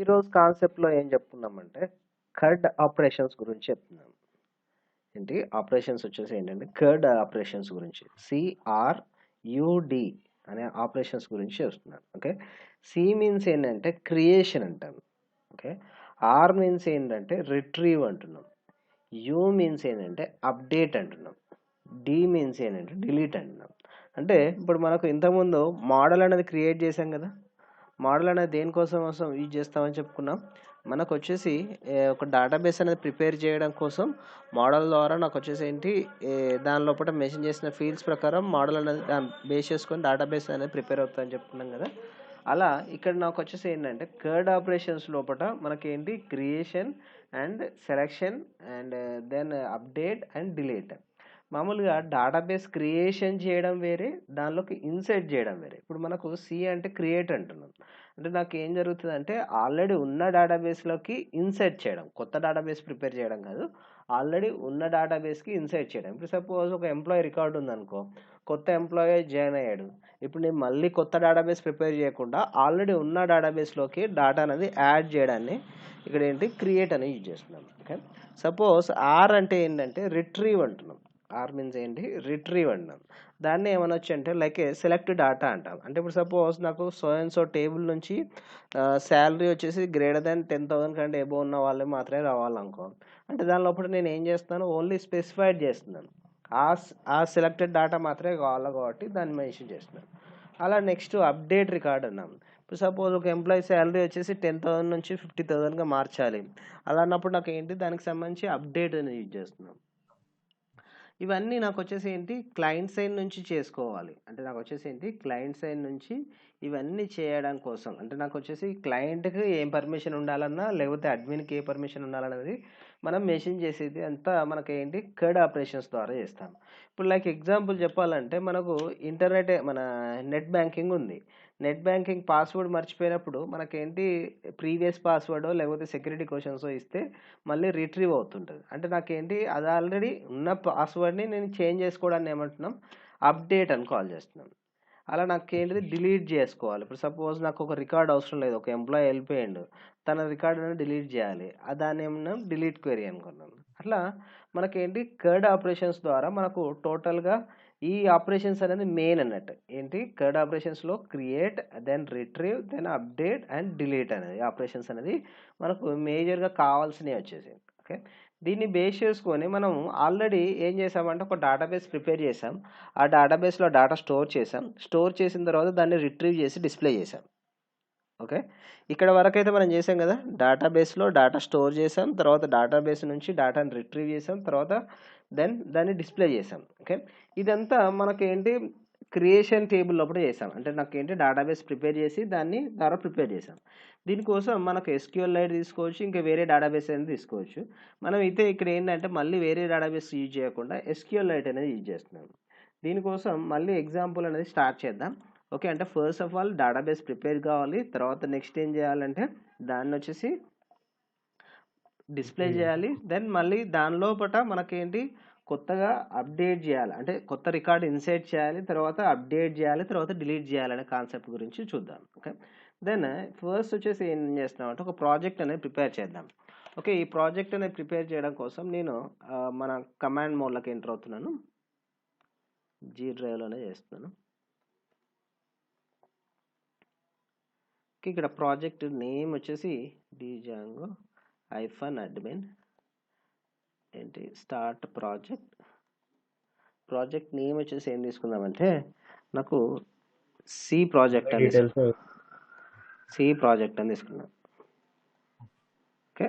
ఈరోజు కాన్సెప్ట్లో ఏం చెప్పుకున్నామంటే కర్డ్ ఆపరేషన్స్ గురించి చెప్తున్నాం. ఏంటి ఆపరేషన్స్ వచ్చేసి ఏంటంటే కర్డ్ ఆపరేషన్స్ గురించి CRUD అనే ఆపరేషన్స్ గురించి చెప్తున్నాను. ఓకే, సి మీన్స్ ఏంటంటే క్రియేషన్ అంటాం. ఓకే, ఆర్ మీన్స్ ఏంటంటే రిట్రీవ్ అంటున్నాం. యూ మీన్స్ ఏంటంటే అప్డేట్ అంటున్నాం. డి మీన్స్ ఏంటంటే డిలీట్ అంటున్నాం. అంటే ఇప్పుడు మనకు ఇంతకుముందు మోడల్ అనేది క్రియేట్ చేసాం కదా. మోడల్ అనేది దేనికోసం యూజ్ చేస్తామని చెప్పుకున్నాం. మనకు వచ్చేసి ఒక డేటాబేస్ అనేది ప్రిపేర్ చేయడం కోసం మోడల్ ద్వారా నాకు వచ్చేసి ఏంటి దాని లోపల మెన్షన్ చేసిన ఫీల్డ్స్ ప్రకారం మోడల్ అనేది దాన్ని బేస్ చేసుకొని డేటాబేస్ అనేది ప్రిపేర్ అవుతుందని చెప్పుకున్నాం కదా. అలా ఇక్కడ నాకు వచ్చేసి ఏంటంటే కర్డ్ ఆపరేషన్స్ లోపల మనకేంటి creation and selection and then update and delete. మామూలుగా డేటాబేస్ క్రియేషన్ చేయడం వేరే, దానిలోకి ఇన్సర్ట్ చేయడం వేరే. ఇప్పుడు మనకు సి అంటే క్రియేట్ అంటున్నాం. అంటే నాకు ఏం జరుగుతుందంటే ఆల్రెడీ ఉన్న డేటాబేస్లోకి ఇన్సర్ట్ చేయడం, కొత్త డేటాబేస్ ప్రిపేర్ చేయడం కాదు, ఆల్రెడీ ఉన్న డేటాబేస్కి ఇన్సర్ట్ చేయడం. ఇప్పుడు సపోజ్ ఒక ఎంప్లాయీ రికార్డు ఉందనుకో, కొత్త ఎంప్లాయీ జాయిన్ అయ్యాడు. ఇప్పుడు నేను మళ్ళీ కొత్త డేటాబేస్ ప్రిపేర్ చేయకుండా ఆల్రెడీ ఉన్న డేటాబేస్లోకి డేటా అనేది యాడ్ చేయడాన్ని ఇక్కడ ఏంటి క్రియేట్ అని యూజ్ చేస్తున్నాం. ఓకే, సపోజ్ ఆర్ అంటే ఏంటంటే రిట్రీవ్ అంటున్నాం. ఆర్ మీన్స్ ఏంటి రిట్రీవ్ అంటాం. దాన్ని ఏమనొచ్చు అంటే లైక్ సెలెక్ట్ డేటా అంటాం. అంటే ఇప్పుడు సపోజ్ నాకు సో అండ్ సో టేబుల్ నుంచి శాలరీ వచ్చేసి గ్రేటర్ దాన్ 10,000 కంటే ఎబో ఉన్న వాళ్ళు మాత్రమే రావాలనుకో. అంటే దాని లోపల నేను ఏం చేస్తాను, ఓన్లీ స్పెసిఫైడ్ చేస్తున్నాను. ఆ సెలెక్టెడ్ డేటా మాత్రమే కావాలి కాబట్టి దాన్ని మెన్షన్ చేస్తున్నాను. అలా నెక్స్ట్ అప్డేట్ రికార్డ్ అన్నాం. ఇప్పుడు సపోజ్ ఒక ఎంప్లాయీ శాలరీ వచ్చేసి 10,000 నుంచి 50,000గా మార్చాలి. అలా అన్నప్పుడు నాకు ఏంటి దానికి సంబంధించి అప్డేట్ అనేది యూజ్ చేస్తున్నాం. ఇవన్నీ నాకు వచ్చేసి ఏంటి క్లయింట్ సైడ్ నుంచి చేసుకోవాలి. అంటే నాకు వచ్చేసి ఏంటి క్లయింట్ సైడ్ నుంచి ఇవన్నీ చేయడం కోసం, అంటే నాకు వచ్చేసి క్లయింట్కి ఏం పర్మిషన్ ఉండాలన్నా లేకపోతే అడ్మిన్కి ఏ పర్మిషన్ ఉండాలన్నది మనం మెన్షన్ చేసేది అంతా మనకి ఏంటి కర్డ్ ఆపరేషన్స్ ద్వారా చేస్తాం. ఇప్పుడు లైక్ ఎగ్జాంపుల్ చెప్పాలంటే మనకు ఇంటర్నెట్ మన నెట్ బ్యాంకింగ్ ఉంది. నెట్ బ్యాంకింగ్ పాస్వర్డ్ మర్చిపోయినప్పుడు మనకేంటి ప్రీవియస్ పాస్వర్డ్ లేకపోతే సెక్యూరిటీ క్వశ్చన్స్ ఇస్తే మళ్ళీ రిట్రీవ్ అవుతుంటుంది. అంటే నాకేంటి అది ఆల్రెడీ ఉన్న పాస్వర్డ్ని నేను చేంజ్ చేసుకోవడాన్ని ఏమంటున్నాం అప్డేట్ అని కాల్ చేస్తున్నాం. అలా నాకు ఏంటిది డిలీట్ చేసుకోవాలి. ఇప్పుడు సపోజ్ నాకు ఒక రికార్డ్ అవసరం లేదు, ఒక ఎంప్లాయీ వెళ్ళిపోయిండు, తన రికార్డ్ అనేది డిలీట్ చేయాలి, దాన్ని ఏమన్నా డిలీట్ క్వెరీ అనుకున్నాం. అట్లా మనకేంటి కర్డ్ ఆపరేషన్స్ ద్వారా మనకు టోటల్గా ఈ ఆపరేషన్స్ అనేది మెయిన్ అన్నట్టు. ఏంటి కర్డ్ ఆపరేషన్స్లో create, then retrieve, then update and delete అనేది ఆపరేషన్స్ అనేది మనకు మేజర్గా కావాల్సినవి వచ్చేసి. ఓకే, దీన్ని బేస్ చేసుకొని మనం ఆల్రెడీ ఏం చేసామంటే ఒక డేటాబేస్ ప్రిపేర్ చేసాం. ఆ డేటాబేస్లో డేటా స్టోర్ చేసాం. స్టోర్ చేసిన తర్వాత దాన్ని రిట్రీవ్ చేసి డిస్ప్లే చేసాం. ఓకే, ఇక్కడ వరకు అయితే మనం చేసాం కదా. డేటాబేస్లో డేటా స్టోర్ చేసాం, తర్వాత డేటాబేస్ నుంచి డేటాని రిట్రీవ్ చేసాం, తర్వాత దాన్ని డిస్ప్లే చేసాం. ఓకే, ఇదంతా మనకేంటి క్రియేషన్ టేబుల్ లోపల చేసాం. అంటే నాకేంటి డేటాబేస్ ప్రిపేర్ చేసి దాన్ని ద్వారా ప్రిపేర్ చేసాం. దీనికోసం మనకు SQLite తీసుకోవచ్చు, ఇంకా వేరే డేటాబేస్ అనేది తీసుకోవచ్చు. మనం అయితే ఇక్కడ ఏంటంటే మళ్ళీ వేరే డేటాబేస్ యూజ్ చేయకుండా SQLite అనేది యూజ్ చేస్తున్నాం. దీనికోసం మళ్ళీ ఎగ్జాంపుల్ అనేది స్టార్ట్ చేద్దాం. ఓకే, అంటే first of all database prepare కావాలి. తర్వాత నెక్స్ట్ ఏం చేయాలంటే దాన్ని వచ్చేసి డిస్ప్లే చేయాలి. దెన్ మళ్ళీ దాని లోపల మనకేంటి కొత్తగా అప్డేట్ చేయాలి, అంటే కొత్త రికార్డ్ ఇన్సర్ట్ చేయాలి, తర్వాత అప్డేట్ చేయాలి, తర్వాత డిలీట్ చేయాలనే కాన్సెప్ట్ గురించి చూద్దాం. ఓకే, దెన్ ఫస్ట్ వచ్చేసి ఏం చేస్తున్నాం అంటే ఒక ప్రాజెక్ట్ అనేది ప్రిపేర్ చేద్దాం. ఓకే, ఈ ప్రాజెక్ట్ అనేది ప్రిపేర్ చేయడం కోసం నేను మన కమాండ్ మోడ్లోకి ఎంటర్ అవుతున్నాను. జీ డ్రైవ్లోనే చేస్తున్నాను. ఇక్కడ ప్రాజెక్ట్ నేమ్ వచ్చేసి డిజాంగో -admin ఏంటి స్టార్ట్ ప్రాజెక్ట్ నేమ్ వచ్చేసి ఏం తీసుకుందామంటే నాకు సి ప్రాజెక్ట్ అని తీసుకున్నాం. ఓకే,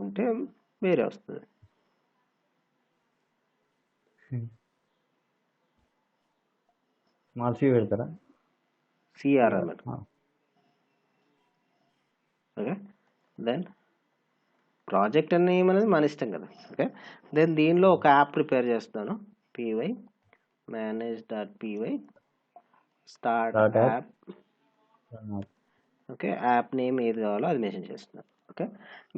ఉంటే వేరే వస్తుంది. స్మాల్ సి పెడతారా, సిఆర్ అన్నమాట. ఓకే, దెన్ ప్రాజెక్ట్ నేమ్ అనేది మన ఇష్టం కదా. ఓకే, దెన్ దీనిలో ఒక యాప్ ప్రిపేర్ చేస్తున్నాను. py manage.py start app. Okay, app name ఏది కావాలో అది మెన్షన్ చేస్తున్నాను. ఓకే,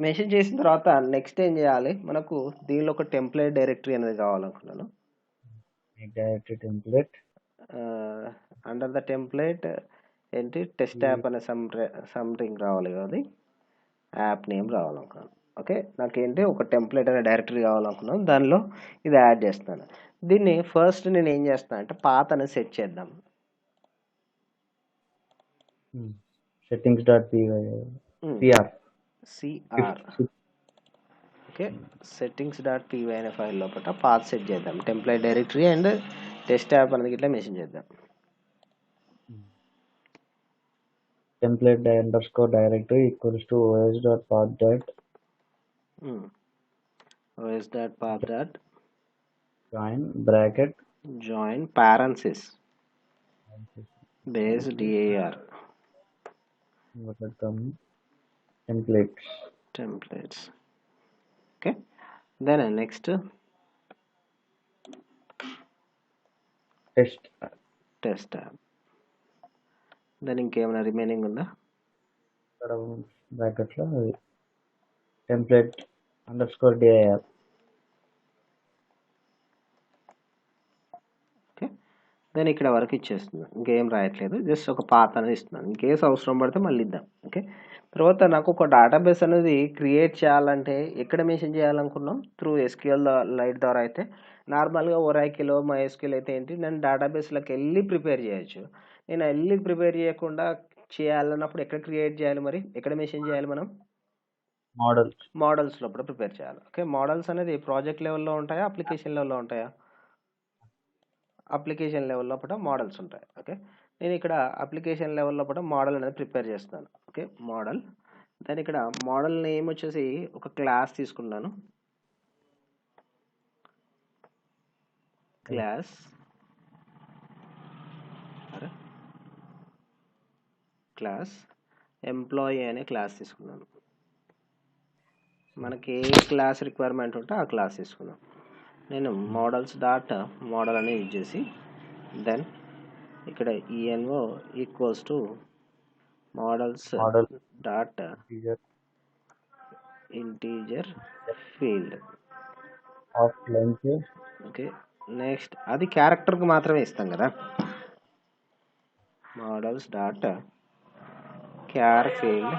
మెన్షన్ చేసిన తర్వాత నెక్స్ట్ ఏం చేయాలి, మనకు దీనిలో ఒక టెంప్లెట్ డైరెక్టరీ అనేది కావాలనుకున్నాను. Directory template under the template ఏంటి టెస్ట్ యాప్ అనే సంథింగ్ రావాలి కదా, అది యాప్ నేమ్ రావాలనుకున్నాను. ఓకే, నాకేంటి ఒక టెంప్లెట్ అనే డైరెక్టరీ కావాలనుకున్నాను, దానిలో ఇది యాడ్ చేస్తాను. దీన్ని ఫస్ట్ నేను ఏం చేస్తాను అంటే పాత్ అనేది సెట్ చేద్దాం. Settings dot CR CR okay, settings dot PY అనే ఫైల్ లోపల పాత్ సెట్ చేద్దాం. Template directory and test app అనేది ఇట్లా మెన్షన్ చేద్దాం. Template underscore directory equals to os dot path dot os dot path dot join bracket join parenthesis base dir templates. Okay, then next test tab. then ఇంకేమైనా remaining ఉందా? Bracket లో template underscore dir. Okay, then ఇక్కడ వరకు ఇచ్చేస్తున్నాను, ఇంకేం రాయట్లేదు, just ఒక path అనేది ఇస్తున్నాను. ఇంకేస్ అవసరం పడితే మళ్ళీ ఇద్దాం. ఓకే, తర్వాత నాకు ఒక డేటాబేస్ అనేది క్రియేట్ చేయాలంటే ఎక్కడ మెన్షన్ చేయాలనుకున్నాం? త్రూ ఎస్క్యూఎల్ లైట్ ద్వారా అయితే నార్మల్గా ఒరాకిలో MySQL అయితే ఏంటి, నేను డేటాబేస్లోకి వెళ్ళి ప్రిపేర్ చేయొచ్చు. నేను వెళ్ళి ప్రిపేర్ చేయకుండా చేయాలన్నప్పుడు ఎక్కడ క్రియేట్ చేయాలి, మరి ఎక్కడ మెన్షన్ చేయాలి మనం? మోడల్స్ లోపల ప్రిపేర్ చేయాలి. ఓకే, మోడల్స్ అనేది ప్రాజెక్ట్ లెవెల్లో ఉంటాయా, అప్లికేషన్ లెవెల్లో ఉంటాయా? అప్లికేషన్ లెవెల్ లోపల మోడల్స్ ఉంటాయి. ఓకే, నేను ఇక్కడ అప్లికేషన్ లెవెల్ లోపల మోడల్ అనేది ప్రిపేర్ చేస్తాను. ఓకే, మోడల్, దాని ఇక్కడ మోడల్ నేమ్ వచ్చేసి ఒక క్లాస్ తీసుకున్నాను. క్లాస్ ఎంప్లాయీ అనే క్లాస్ తీసుకున్నాను. మనకి ఏ క్లాస్ రిక్వైర్మెంట్ ఉంటే ఆ క్లాస్ తీసుకున్నాం. నేను మోడల్స్ డాట్ మోడల్ అనేది యూజ్ చేసి దెన్ ఇక్కడ ENO equals to models dot integer field. Okay, next అది క్యారెక్టర్కి మాత్రమే ఇస్తాం కదా, models dot char field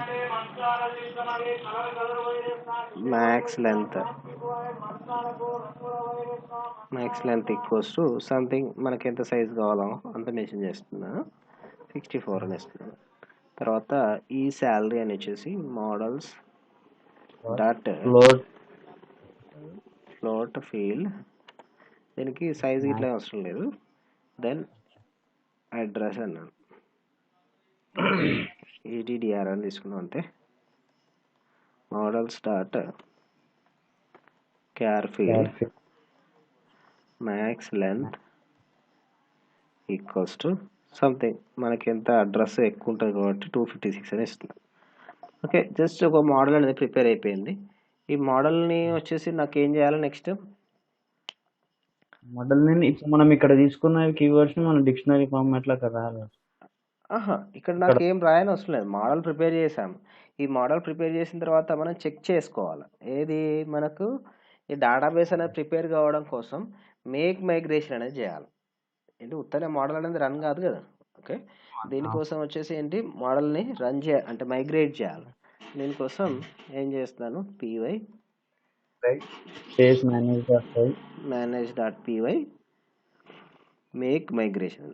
max length equals to something, మనకి ఎంత సైజ్ కావాలో అంత మెన్షన్ చేస్తున్నాను, 64 అని ఇస్తున్నాను. తర్వాత ఈ శాలరీ అని వచ్చేసి మోడల్స్ డాట్ ఫ్లోట్ ఫీల్డ్, దీనికి సైజ్ ఇట్లా అవసరం లేదు, దెన్ అడ్రస్ అన్నాను, EDDR అని తీసుకున్నాం అంతే. Models dot char field max length equals to something, మనకి ఎంత అడ్రస్ ఎక్కువ ఉంటుంది కాబట్టి 256 అని ఇస్తున్నాం. ఓకే, జస్ట్ ఒక మోడల్ అనేది ప్రిపేర్ అయిపోయింది. ఈ మోడల్ని వచ్చేసి నాకు ఏం చేయాలి నెక్స్ట్? మోడల్ ఇప్పుడు మనం ఇక్కడ తీసుకున్న కీవర్డ్స్ మనం డిక్షనరీ ఫార్మాట్ లో రాయాలి. ఇక్కడ నాకు ఏం రాయని అవసరం లేదు, మోడల్ ప్రిపేర్ చేసాము. ఈ మోడల్ ప్రిపేర్ చేసిన తర్వాత మనం చెక్ చేసుకోవాలి, ఏది మనకు ఈ డేటాబేస్ అనేది ప్రిపేర్ కావడం కోసం మేక్ మైగ్రేషన్ అనేది చేయాలి. ఏంటి ఉత్తనే మోడల్ అనేది రన్ కాదు కదా. ఓకే, దీనికోసం వచ్చేసి ఏంటి, మోడల్ని రన్ అంటే మైగ్రేట్ చేయాలి. దీనికోసం ఏం చేస్తున్నాను, py manage.py make migration.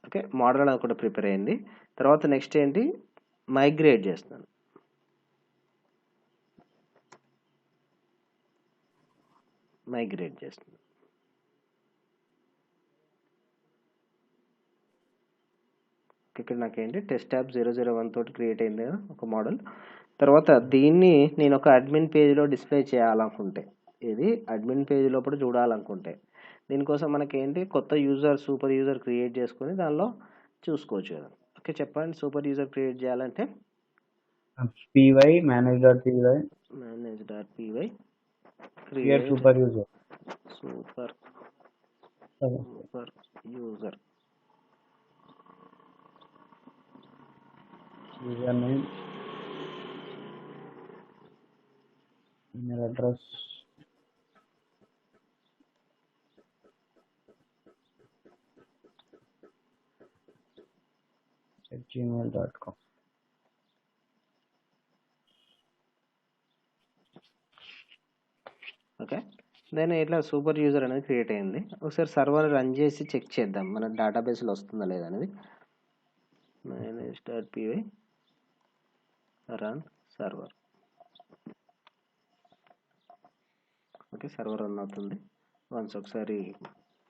Okay, model అనేది కూడా ప్రిపేర్ అయింది. తర్వాత నెక్స్ట్ ఏంటి, మైగ్రేట్ చేస్తున్నాను. ఇక్కడ నాకేంటి టెస్ట్ యాప్ 001 తోటి క్రియేట్ అయింది కదా ఒక మోడల్. తర్వాత దీన్ని నేను ఒక అడ్మిన్ పేజ్లో డిస్ప్లే చేయాలనుకుంటే, ఇది అడ్మిన్ పేజ్ లోపల చూడాలనుకుంటే, దీనికోసం మనకేంటి కొత్త సూపర్ యూజర్ క్రియేట్ చేసుకొని దానిలో చూసుకోవచ్చు కదా. ఓకే, చెప్పండి, సూపర్ యూజర్ క్రియేట్ చేయాలంటే manage.py create super user user name, email address, gmail.com. Okay, then ఇట్లా సూపర్ యూజర్ అనేది క్రియేట్ అయింది. ఒకసారి సర్వర్ రన్ చేసి చెక్ చేద్దాం మన డేటాబేస్లో వస్తుందా లేదా అనేది. -py run server. Okay, server run అవుతుంది. వన్స్ ఒకసారి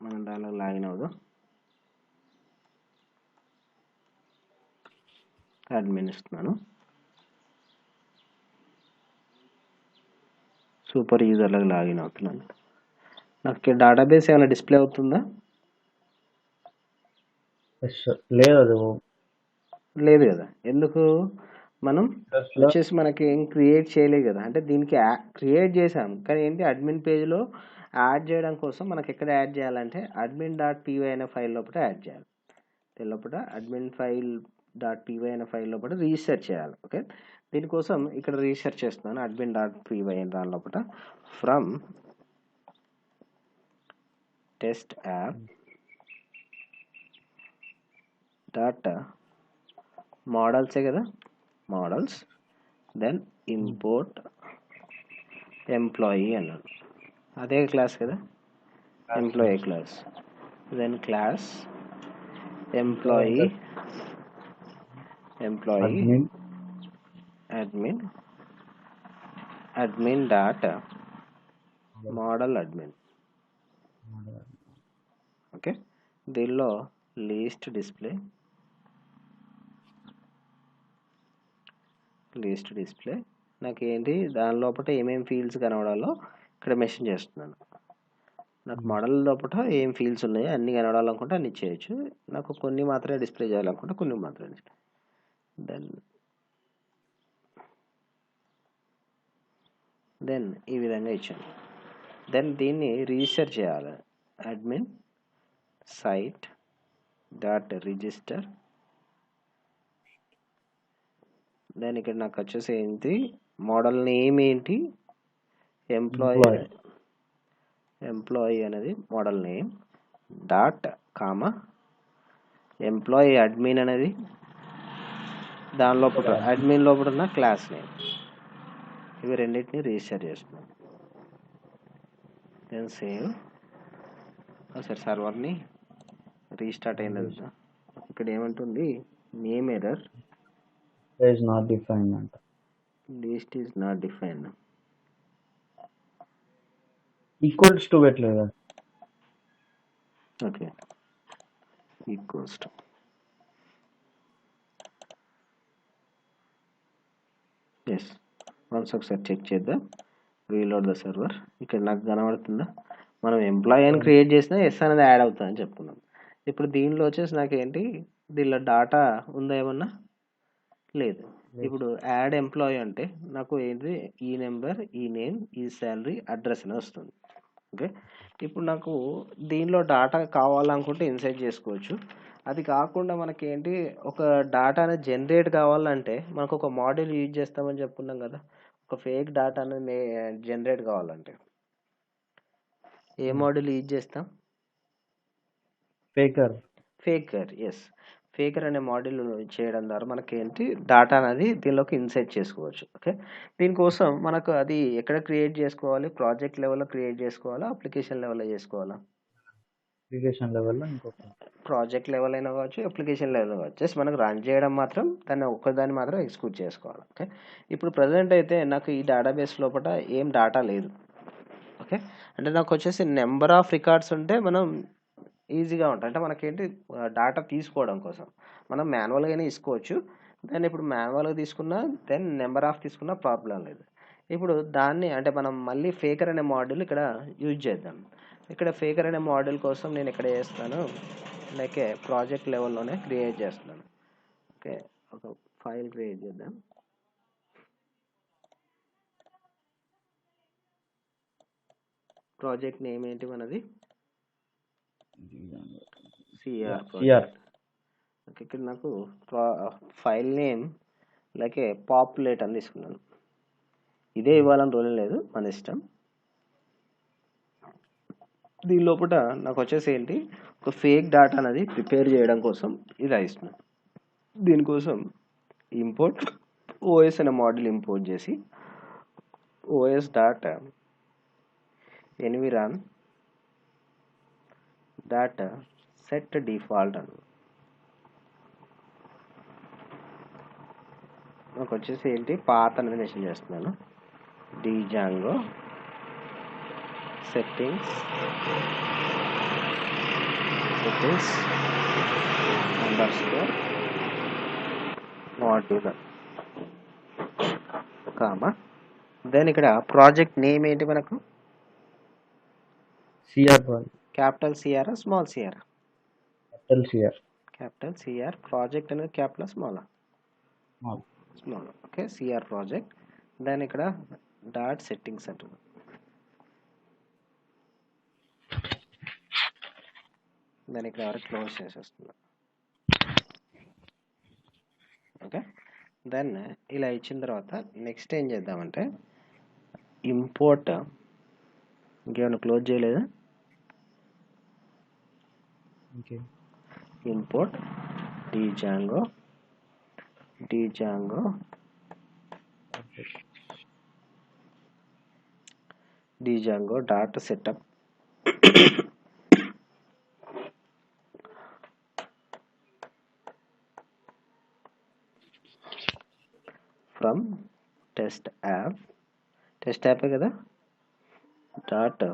మనం దానిలో లాగిన్ అవుదాం. అడ్మిన్ ఇస్తున్నాను. సూపర్ యూజర్లకు లాగిన్ అవుతున్నాను. నాకు డేటాబేస్ ఏమైనా డిస్ప్లే అవుతుందా? లేదు, అది లేదు కదా. ఎందుకు? మనం వచ్చేసి మనకి ఏం క్రియేట్ చేయలేదు కదా. అంటే దీనికి క్రియేట్ చేసాం కానీ ఏంటి, అడ్మిన్ పేజ్లో యాడ్ చేయడం కోసం మనకి ఎక్కడ యాడ్ చేయాలంటే admin.py అనే ఫైల్ లోపల యాడ్ చేయాలి. దీని లోపల admin.py అనే ఫైల్ లోపల రీసెర్చ్ చేయాలి. ఓకే, దీనికోసం ఇక్కడ రీసెర్చ్ చేస్తున్నాను. admin.py దాని లోపల ఫ్రమ్ టెస్ట్ యాప్ డాటా మోడల్సే కదా, మోడల్స్, దెన్ ఇంపోర్ట్ ఎంప్లాయీ అన్నాడు. అదే క్లాస్ కదా, employee class. Then class employee admin data model admin. Okay, దీనిలో లీస్ట్ డిస్ప్లే నాకు ఏంటి దాని లోపల ఏమేమి ఫీల్డ్స్ కనబడాలో ఇక్కడ మెన్షన్ చేస్తున్నాను. నాకు మోడల్ లోపల ఏం ఫీల్డ్స్ ఉన్నాయో అన్ని కనబడాలనుకుంటే అన్ని చేయొచ్చు. నాకు కొన్ని మాత్రమే డిస్ప్లే చేయాలనుకుంటే కొన్ని మాత్రమే డిస్ప్లే. దెన్ ఈ విధంగా ఇచ్చాను. దెన్ దీన్ని రిజిస్టర్ చేయాలి. admin site dot register. Then ఇక్కడ నాకు వచ్చేసి ఏంటి, మోడల్ నేమ్ ఏంటి, ఎంప్లాయీ అనేది model name dot comma employee admin అనేది దాని లోపల అడ్మిన్ లోపల ఉన్న క్లాస్ నేమ్. ఇవి రెండింటిని రిజిస్టర్ చేస్తున్నాం. Then save. సరే, సర్వర్ని రీస్టార్ట్ అయింది. ఇక్కడ ఏమంటుంది, name error, is not defined అంట. List is not defined. Equals to పెట్టలేదు. Okay, equals to. Yes, once ఒకసారి చెక్ చేద్దాం. Reload the server. ఇక్కడ నాకు కనబడుతుందా, మనం ఎంప్లాయీ అని క్రియేట్ చేసినా ఎస్ అనేది యాడ్ అవుతుందని చెప్పుకున్నాం. ఇప్పుడు దీనిలో వచ్చేసి నాకు ఏంటి, దీనిలో డాటా ఉందా ఏమన్నా? లేదు. ఇప్పుడు యాడ్ ఎంప్లాయీ అంటే నాకు ఏంటి, ఈ నెంబర్, ఈ నేమ్, ఈ శాలరీ, అడ్రస్ అని వస్తుంది. ఓకే, ఇప్పుడు నాకు దీనిలో డాటా కావాలనుకుంటే ఇన్సైట్ చేసుకోవచ్చు. అది కాకుండా మనకి ఏంటి, ఒక డాటా అనేది జనరేట్ కావాలంటే మనకు ఒక మోడల్ యూజ్ చేస్తామని చెప్పుకున్నాం కదా. ఒక ఫేక్ డాటా అనేది జనరేట్ కావాలంటే ఏ మోడల్ యూజ్ చేస్తాం? ఫేకర్. ఎస్, ఫేకర్ అనే మోడల్ చేయడం ద్వారా మనకి ఏంటి, డాటా అనేది దీనిలోకి ఇన్సైట్ చేసుకోవచ్చు. ఓకే, దీనికోసం మనకు అది ఎక్కడ క్రియేట్ చేసుకోవాలి? ప్రాజెక్ట్ లెవెల్లో క్రియేట్ చేసుకోవాలా, అప్లికేషన్ లెవెల్లో చేసుకోవాలా? అప్లికేషన్ లెవెల్లో. ఇంకొక ప్రాజెక్ట్ లెవెల్ అయినా కావచ్చు, అప్లికేషన్ లెవెల్ కావచ్చు. జస్ట్ మనకు రన్ చేయడం మాత్రం, దాన్ని ఒక్కదాన్ని మాత్రం ఎగ్జిక్యూట్ చేసుకోవాలి. ఓకే, ఇప్పుడు ప్రజెంట్ అయితే నాకు ఈ డేటాబేస్ లోపల ఏం డాటా లేదు. ఓకే, అంటే నాకు వచ్చేసి నెంబర్ ఆఫ్ రికార్డ్స్ ఉంటే మనం ఈజీగా ఉంటుంది. అంటే మనకేంటి, డాటా తీసుకోవడం కోసం మనం మాన్యువల్గానే తీసుకోవచ్చు. దాన్ని ఇప్పుడు మాన్యువల్గా తీసుకున్నా, దెన్ నెంబర్ ఆఫ్ తీసుకున్నా ప్రాబ్లం లేదు. ఇప్పుడు దాన్ని అంటే మనం మళ్ళీ ఫేకర్ అనే మోడల్ ఇక్కడ యూజ్ చేద్దాం. ఇక్కడ ఫేకర్ అనే మోడల్ కోసం నేను ఇక్కడ చేస్తాను, లైక్ ప్రాజెక్ట్ లెవెల్లోనే క్రియేట్ చేస్తున్నాను. ఓకే, ఒక ఫైల్ క్రియేట్ చేద్దాం. ప్రాజెక్ట్ నేమ్ ఏంటి మనది? CR project. ఓకే, ఇక్కడ నాకు ఫైల్ నేమ్ లైక్ పాపులేట్ అని తీసుకున్నాను. ఇదే ఇవ్వాలని రూల్ లేదు, మన ఇష్టం. దీని లోపల నాకు వచ్చేసి ఏంటి, ఒక ఫేక్ డాటా అనేది ప్రిపేర్ చేయడం కోసం ఇది రాయిస్తున్నాను. దీనికోసం ఇంపోర్ట్ ఓఎస్ అనే మోడల్ ఇంపోర్ట్ చేసి OS dot environ dot set default అని నాకు వచ్చేసి ఏంటి పాత్ అనేది మెన్షన్ చేస్తున్నాను. Django settings underscore module comma then ఇక్కడ ప్రాజెక్ట్ నేమ్ ఏంటి మనకు CR project, capital CR small CR? Capital CR. Capital CR. Project అనేది capital small? Small. Okay, CR project. దాని ఇక్కడ డాట్ సెట్టింగ్స్ అంటుంది. దాని ఇక్కడ వరకు క్లోజ్ చేసేస్తున్నా. ఓకే, దెన్ ఇలా ఇచ్చిన తర్వాత నెక్స్ట్ ఏం చేద్దామంటే ఇంపోర్ట్, ఇంకేమైనా క్లోజ్ చేయలేదా? Import Django dot setup from test app కదా, డాట్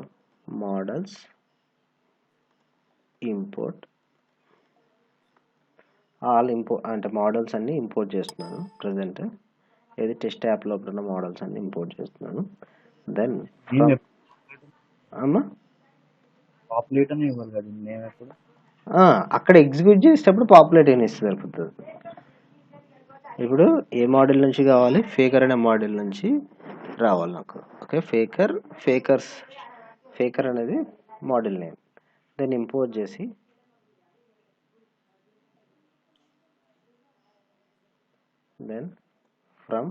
మోడల్స్ ఇంపోర్ట్ ఆల్ అంటే మోడల్స్ అన్ని ఇంపోర్ట్ చేస్తున్నాను ప్రజెంట్. ఏది టెస్ట్ యాప్ లోపల ఉన్న మోడల్స్ అన్ని ఇంపోర్ట్ చేస్తున్నాను. దెన్ అమ్మా పాపులేట్ అని ఇవ్వాలి కదా నేమ్ ఎప్పుడు అక్కడ ఎగ్జిక్యూట్ చేసేటప్పుడు పాపులేట్ అని ఇస్తే సరిపోతుంది. ఇప్పుడు ఏ మోడల్ నుంచి కావాలి? ఫేకర్ అనే మోడల్ నుంచి రావాలి నాకు. ఓకే, ఫేకర్ అనేది మోడల్ నేమ్. దెన్ ఇంపోర్ట్ చేసి దెన్ ఫ్రమ్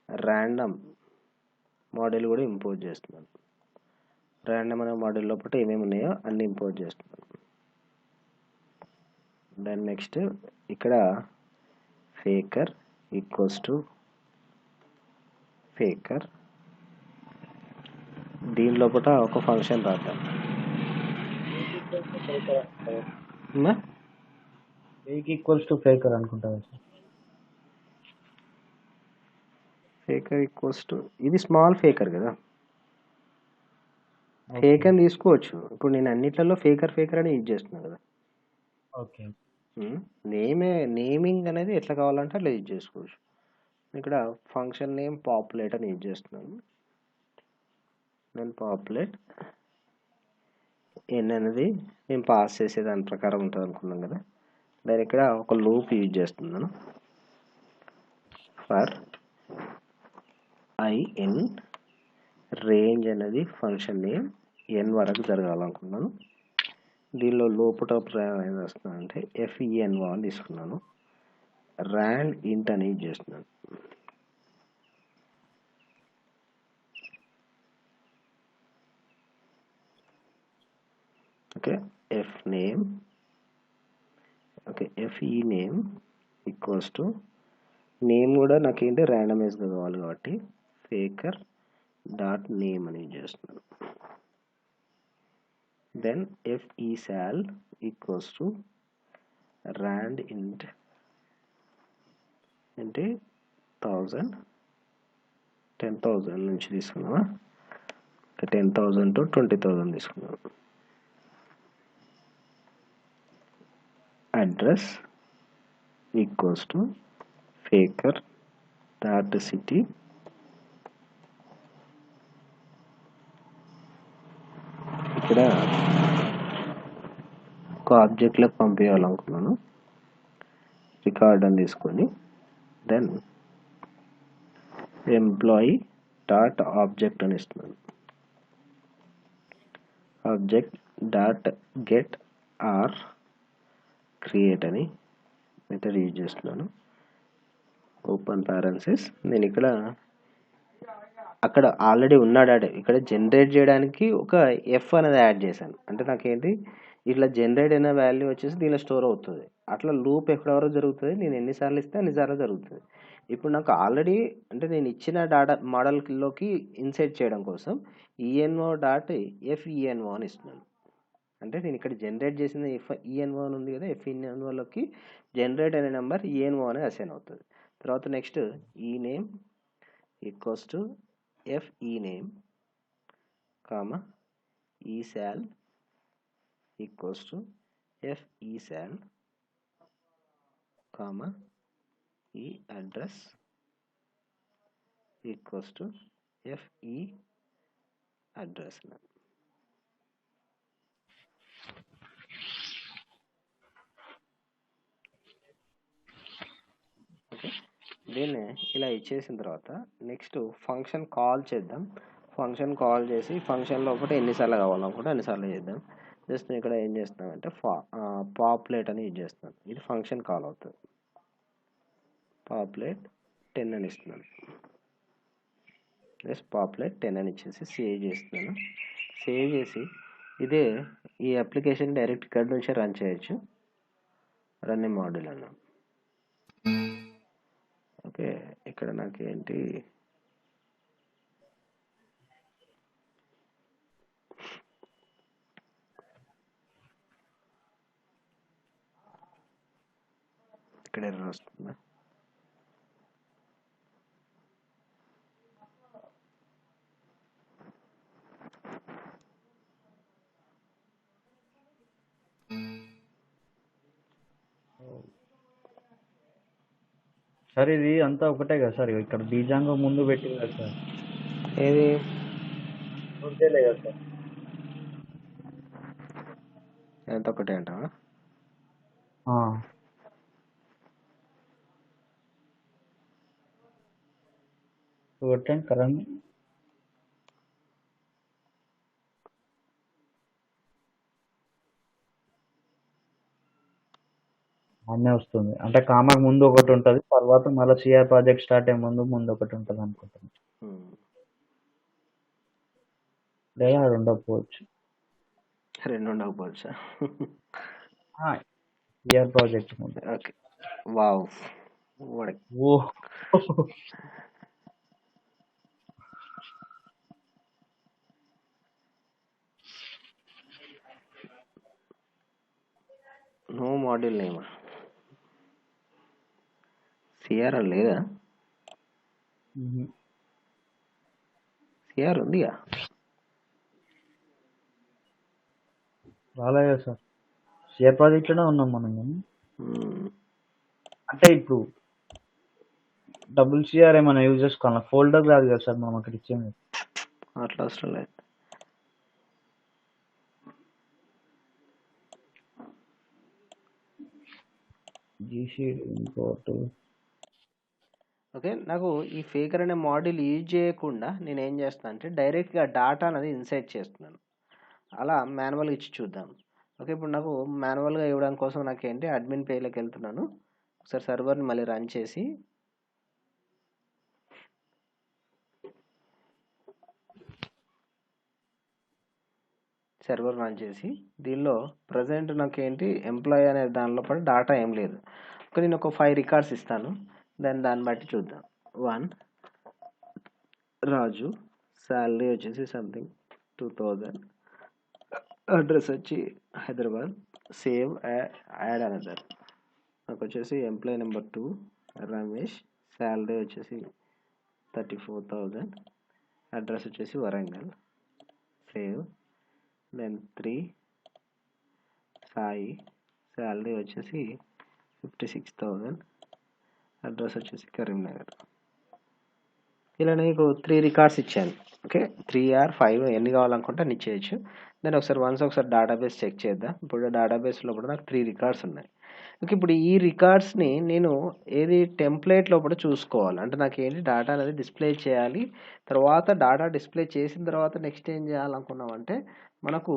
ర్యాండమ్ మోడల్ కూడా ఇంపోర్ట్ చేస్తున్నాను. ర్యాండమ్ అనే మోడల్ లోపల ఏమేమి ఉన్నాయో అన్ని ఇంపోర్ట్ చేస్తున్నాను. దెన్ నెక్స్ట్ ఇక్కడ ఫేకర్ ఈక్వల్స్ టు ఫేకర్, దీని లోపల ఒక ఫంక్షన్ రాద్దాం. ఈక్వల్స్ టు ఫేకర్ అనుకుంటా. ఫేకర్ ఈక్వల్స్ టు, ఇది స్మాల్ ఫేకర్ కదా, ఫేక్ అని తీసుకోవచ్చు. ఇప్పుడు నేను అన్నిట్లలో ఫేకర్ అని యూజ్ చేస్తున్నాను కదా. ఓకే, నేమింగ్ అనేది ఎట్లా కావాలంటే అట్లా యూజ్ చేసుకోవచ్చు. ఇక్కడ ఫంక్షన్ నేమ్ పాపులేట్ అని యూజ్ చేస్తున్నాను. నేను పాపులేట్ ఎన్ అనేది నేను పాస్ చేసే దాని ప్రకారం ఉంటుంది అనుకున్నాం కదా. దాని ఇక్కడ ఒక లూప్ యూజ్ చేస్తున్నాను. ఫర్ in రేంజ్ అనేది ఫంక్షన్ నేమ్ n వరకు జరగాలనుకున్నాను. దీనిలో లోపల ఏం చేస్తున్నాను అంటే ఫెన్ అని తీసుకున్నాను. ర్యాండ్ ఇంట్ అని యూజ్ చేస్తున్నాను. Okay, fe name equals to name కూడా నాకేంటి ర్యాండమైజ్గా కావాలి కాబట్టి ఫేకర్ డాట్ నేమ్ అని యూజ్ చేస్తున్నాను. దెన్ ఫెసాల్ ఈక్వల్స్ టు ర్యాండ్ ఇంట్ అంటే 10,000 నుంచి తీసుకున్నామా, 10,000 to 20,000 తీసుకున్నాను. Address equals to faker dot city ఇక్కడ ఒక ఆబ్జెక్ట్లోకి పంపించాలనుకున్నాను. రికార్డ్ అని తీసుకొని దెన్ ఎంప్లాయీ డాట్ ఆబ్జెక్ట్ అని ఇస్తున్నాను. Object dot get or create అని మెథడ్ యూజ్ చేస్తున్నాను. Open parenthesis. నేను ఇక్కడ అక్కడ ఆల్రెడీ ఉన్నాడు ఇక్కడ జనరేట్ చేయడానికి ఒక ఎఫ్ అనేది యాడ్ చేశాను. అంటే నాకేంటి ఇట్లా జనరేట్ అయిన వాల్యూ వచ్చేసి దీనిలో స్టోర్ అవుతుంది. అట్లా లూప్ ఎక్కడి వరకు జరుగుతుంది, నేను ఎన్నిసార్లు ఇస్తే అన్నిసార్లు జరుగుతుంది. ఇప్పుడు నాకు ఆల్రెడీ అంటే నేను ఇచ్చిన డాటా మోడల్లోకి ఇన్సైట్ చేయడం కోసం ENO.FENO అని ఇస్తున్నాను. అంటే నేను ఇక్కడ జనరేట్ చేసిన ENO అని ఉంది కదా, FENOలోకి జనరేట్ అయిన నెంబర్ ENO అనేది అసైన్ అవుతుంది. తర్వాత నెక్స్ట్ ఈనేమ్ equals to FENAME comma ESAL equals to FESAL comma EADDRESS equals to FEADDRESS. Okay, దీన్ని ఇలా ఇచ్చేసిన తర్వాత నెక్స్ట్ ఫంక్షన్ కాల్ చేద్దాం. ఫంక్షన్ కాల్ చేసి ఫంక్షన్లో ఒకటి ఎన్నిసార్లు కావాలనుకుంటే అన్నిసార్లు చేద్దాం. జస్ట్ నేను ఇక్కడ ఏం చేస్తున్నానంటే పాపులేట్ అని యూజ్ చేస్తున్నాను. ఇది ఫంక్షన్ కాల్ అవుతుంది. పాపులేట్ 10 అని ఇస్తున్నాను. జస్ట్ పాపులేట్ 10 అని ఇచ్చేసి సేవ్ చేస్తున్నాను. సేవ్ చేసి ఇదే ఈ అప్లికేషన్ డైరెక్ట్ ఇక్కడ నుంచి రన్ చేయొచ్చు. రన్ ఏ మాడ్యూల్ అన్నాం. ఓకే, ఇక్కడ నాకు ఏంటి ఇక్కడ ఎర్రర్ వస్తుందా? సార్ ఇది అంతా ఒకటే కదా సార్, ఇక్కడ బీజాంగో ముందు పెట్టింది కదా సార్, ఏది అంతేలే కదా సార్. ఎంత ఒకటే అంటావా? కొట్టండి కరెంట్ అన్నీ వస్తుంది. అంటే కామాకు ముందు ఒకటి ఉంటుంది, తర్వాత మళ్ళీ సిఆర్ ప్రాజెక్ట్ స్టార్ట్ అయ్యే ముందు ఒకటి ఉంటుంది అనుకుంటున్నాను. లేదా అది ఉండకపోవచ్చు. రెండు ఉండకపోవచ్చా? సిఆర్ ప్రాజెక్ట్ ముందు. Okay, wow, oh no module name CR అని లేదా? సిఆర్ ఉందిగా. రాలేదు సార్, సిఆర్ ప్రాజెక్ట్లోనే ఉన్నాం మనం. కానీ అంటే ఇప్పుడు WCR ఏమైనా యూజ్ చేసుకోవాలి, ఫోల్డర్ కాదు కదా సార్ మనం అక్కడ ఇచ్చేది. అట్లా అవసరం లేదు. ఓకే, నాకు ఈ ఫేకర్ అనే మాడ్యూల్ యూజ్ చేయకుండా నేను ఏం చేస్తాను అంటే డైరెక్ట్గా డాటా అనేది ఇన్సైట్ చేస్తున్నాను. అలా మాన్యువల్గా ఇచ్చి చూద్దాం. ఓకే, ఇప్పుడు నాకు మాన్యువల్గా ఇవ్వడం కోసం నాకు ఏంటి అడ్మిన్ పేజ్లోకి వెళ్తున్నాను. ఒకసారి సర్వర్ని మళ్ళీ రన్ చేసి దీనిలో ప్రజెంట్ నాకు ఏంటి ఎంప్లాయీ అనే దానిలో పడి డాటా ఏం లేదు. ఓకే, నేను ఒక 5 రికార్డ్స్ ఇస్తాను. దాన్ని బట్టి చూద్దాం. 1 రాజు, శాలరీ వచ్చేసి సంథింగ్ 2000, అడ్రస్ వచ్చి హైదరాబాద్, సేవ్ యాడ్ అనదర్. నాకు వచ్చేసి ఎంప్లాయీ నెంబర్ 2 రమేష్, శాలరీ వచ్చేసి 34,000, అడ్రస్ వచ్చేసి Warangal, save. Then 3 Sai, salary వచ్చేసి 56,000, అడ్రస్ వచ్చేసి కరీంనగర్. ఇలా నీకు 3 రికార్డ్స్ ఇచ్చాను. ఓకే, 3 or 5 ఎన్ని కావాలనుకుంటే అన్ని ఇచ్చేయచ్చు. దాన్ని ఒకసారి డేటాబేస్ చెక్ చేద్దాం. ఇప్పుడు డేటాబేస్లో కూడా నాకు 3 రికార్డ్స్ ఉన్నాయి. ఓకే, ఇప్పుడు ఈ రికార్డ్స్ని నేను ఏది టెంప్లెట్లో కూడా చూసుకోవాలి. అంటే నాకు ఏంటి డేటా అనేది డిస్ప్లే చేయాలి. తర్వాత డేటా డిస్ప్లే చేసిన తర్వాత నెక్స్ట్ ఏం చేయాలనుకున్నామంటే మనకు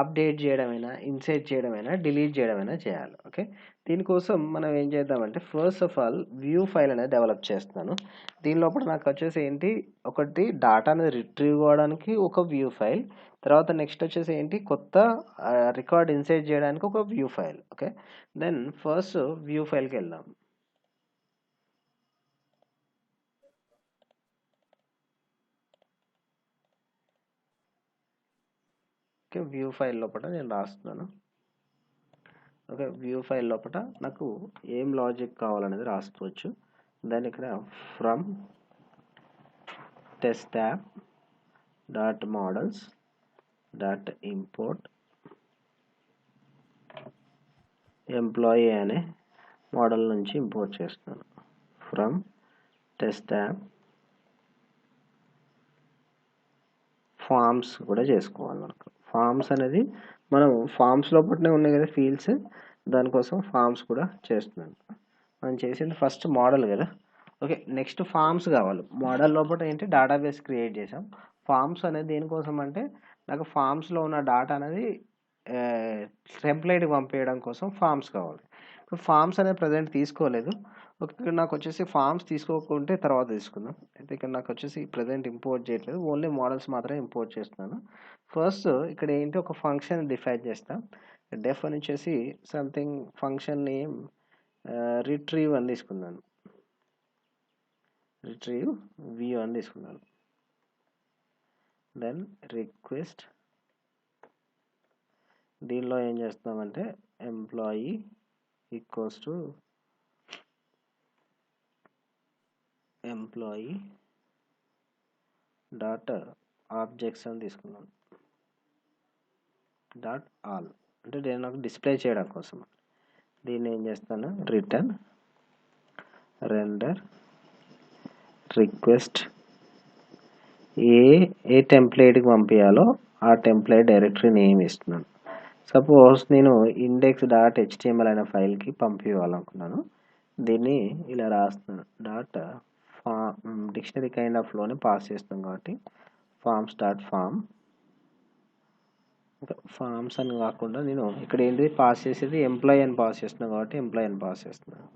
అప్డేట్ చేయడమైనా, ఇన్సర్ట్ చేయడమైనా, డిలీట్ చేయడమైనా చేయాలి. ఓకే, దీనికోసం మనం ఏం చేద్దామంటే first of all view file అనేది డెవలప్ చేస్తున్నాను. దీని లోపల నాకు వచ్చేసి ఏంటి, ఒకటి డాటా అనేది రిట్రీవ్ అవ్వడానికి ఒక వ్యూ ఫైల్, తర్వాత నెక్స్ట్ వచ్చేసి ఏంటి, కొత్త రికార్డ్ ఇన్సర్ట్ చేయడానికి ఒక view file. Okay, then first view ఫైల్కి వెళ్దాం. ఓకే, వ్యూ ఫైల్ లోపల నేను రాస్తున్నాను. ఓకే, వ్యూ ఫైల్ లోపల నాకు ఏం లాజిక్ కావాలనేది రాసుకోవచ్చు. దాని ఇక్కడ from test tab dot models dot import employee అనే మోడల్ నుంచి ఇంపోర్ట్ చేస్తున్నాను. ఫ్రమ్ టెస్ట్ ట్యాబ్ ఫార్మ్స్ కూడా చేసుకోవాలి. మనకు ఫార్మ్స్ అనేది మనం ఫార్మ్స్ లోపలనే ఉన్నాయి కదా ఫీల్డ్స్, దానికోసం ఫార్మ్స్ కూడా చేస్తున్నాను. మనం చేసింది ఫస్ట్ మోడల్ కదా. ఓకే, నెక్స్ట్ ఫార్మ్స్ కావాలి. మోడల్ లోపల ఏంటి, డేటాబేస్ క్రియేట్ చేసాం. ఫార్మ్స్ అనేది దేనికోసం అంటే నాకు ఫార్మ్స్లో ఉన్న డాటా అనేది టెంప్లెట్కి పంపించడం కోసం ఫార్మ్స్ కావాలి. ఇప్పుడు ఫార్మ్స్ అనేది ప్రజెంట్ తీసుకోలేదు. ఇక్కడ నాకు వచ్చేసి ఫార్మ్స్ తీసుకోకుంటే తర్వాత తీసుకుందాం. అయితే ఇక్కడ నాకు వచ్చేసి ప్రజెంట్ ఇంపోర్ట్ చేయట్లేదు, ఓన్లీ మోడల్స్ మాత్రమే ఇంపోర్ట్ చేస్తున్నాను. ఫస్ట్ ఇక్కడ ఏంటి, ఒక ఫంక్షన్ డిఫైన్ చేస్తాం. డెఫ్ అని వచ్చేసి సంథింగ్ ఫంక్షన్ నేమ్ రిట్రీవ్ అని తీసుకున్నాను. రిట్రీవ్ వ్యూ అని తీసుకున్నాను. దెన్ రిక్వెస్ట్, దీనిలో ఏం చేస్తామంటే employee equals to employee dot objects అని తీసుకున్నాను. డాట్ ఆల్ అంటే నేను నాకు డిస్ప్లే చేయడం కోసం. దీన్ని ఏం చేస్తాను, రిటర్న్ రెండర్ రిక్వెస్ట్ ఏ టెంప్లెట్కి పంపించాలో ఆ టెంప్లెట్ డైరెక్టరీ నేమ్ ఇస్తున్నాను. సపోజ్ నేను ఇండెక్స్ డాట్ హెచ్టిఎంఎల్ అనే ఫైల్కి పంపించాలనుకున్నాను. దీన్ని ఇలా రాస్తున్నాను. డాట్ డిక్షనరీ కైండ్ ఆఫ్ లోనే పాస్ చేస్తాం కాబట్టి ఫార్మ్స్ డాట్ ఫార్మ్. ఫార్మ్స్ అని కాకుండా నేను ఇక్కడ ఏంటి పాస్ చేసేది ఎంప్లాయీ అని పాస్ చేస్తున్నాను కాబట్టి ఎంప్లాయీ అని పాస్ చేస్తున్నాను.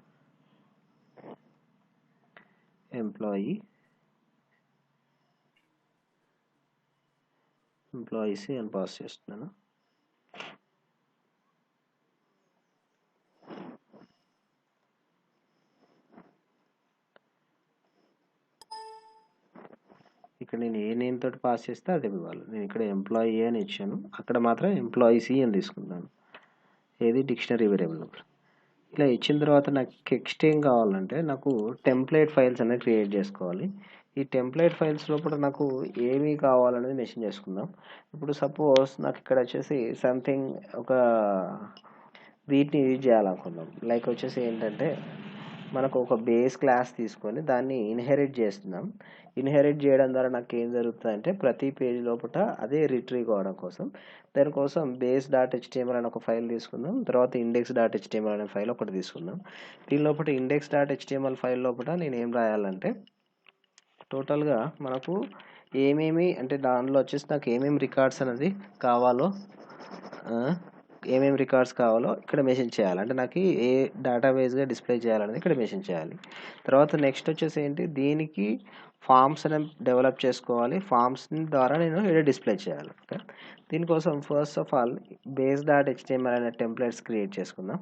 ఎంప్లాయీస్ అని పాస్ చేస్తున్నాను. ఇక్కడ నేను ఏ నేమ్ తోటి పాస్ చేస్తే అది ఇవ్వాలి. నేను ఇక్కడ ఎంప్లాయీ అని ఇచ్చాను, అక్కడ మాత్రం ఎంప్లాయీసీ అని తీసుకుంటాను. ఏది డిక్షనరీ వేరియబుల్. ఇలా ఇచ్చిన తర్వాత నాకు నెక్స్ట్ ఏం కావాలంటే నాకు టెంప్లెట్ ఫైల్స్ అనేది క్రియేట్ చేసుకోవాలి. ఈ టెంప్లెట్ ఫైల్స్ లోపల నాకు ఏమి కావాలనేది మెన్షన్ చేసుకుందాం. ఇప్పుడు సపోజ్ నాకు ఇక్కడ వచ్చేసి సంథింగ్ ఒక వీటిని యూజ్ చేయాలనుకుందాం. లైక్ వచ్చేసి ఏంటంటే మనకు ఒక బేస్ క్లాస్ తీసుకొని దాన్ని ఇన్హెరిట్ చేస్తున్నాం. ఇన్హెరిట్ చేయడం ద్వారా నాకు ఏం జరుగుతుంది అంటే ప్రతి పేజ్ లోపల అదే రిట్రీవ్ కావడం కోసం, దానికోసం బేస్ డాట్ హెచ్టిఎంఎల్ అనే ఒక ఫైల్ తీసుకుందాం. తర్వాత ఇండెక్స్ డాట్ హెచ్టిఎంఎల్ అనే ఫైల్ ఒకటి తీసుకుందాం. దీని లోపల ఇండెక్స్ డాట్ హెచ్టిఎంఎల్ ఫైల్ లోపల నేను ఏం రాయాలంటే టోటల్గా మనకు ఏమేమి అంటే దానిలో వచ్చేసి నాకు ఏమేమి రికార్డ్స్ అనేది కావాలో ఏమేమి రికార్డ్స్ కావాలో ఇక్కడ మెన్షన్ చేయాలి. అంటే నాకు ఏ డేటాబేస్గా డిస్ప్లే చేయాలనేది ఇక్కడ మెన్షన్ చేయాలి. తర్వాత నెక్స్ట్ వచ్చేసి ఏంటి, దీనికి ఫార్మ్స్ అనేది డెవలప్ చేసుకోవాలి. ఫార్మ్స్ ద్వారా నేను ఇక్కడ డిస్ప్లే చేయాలి. ఓకే, దీనికోసం first of all base dot HTML అనే టెంప్లెట్స్ క్రియేట్ చేసుకుందాం.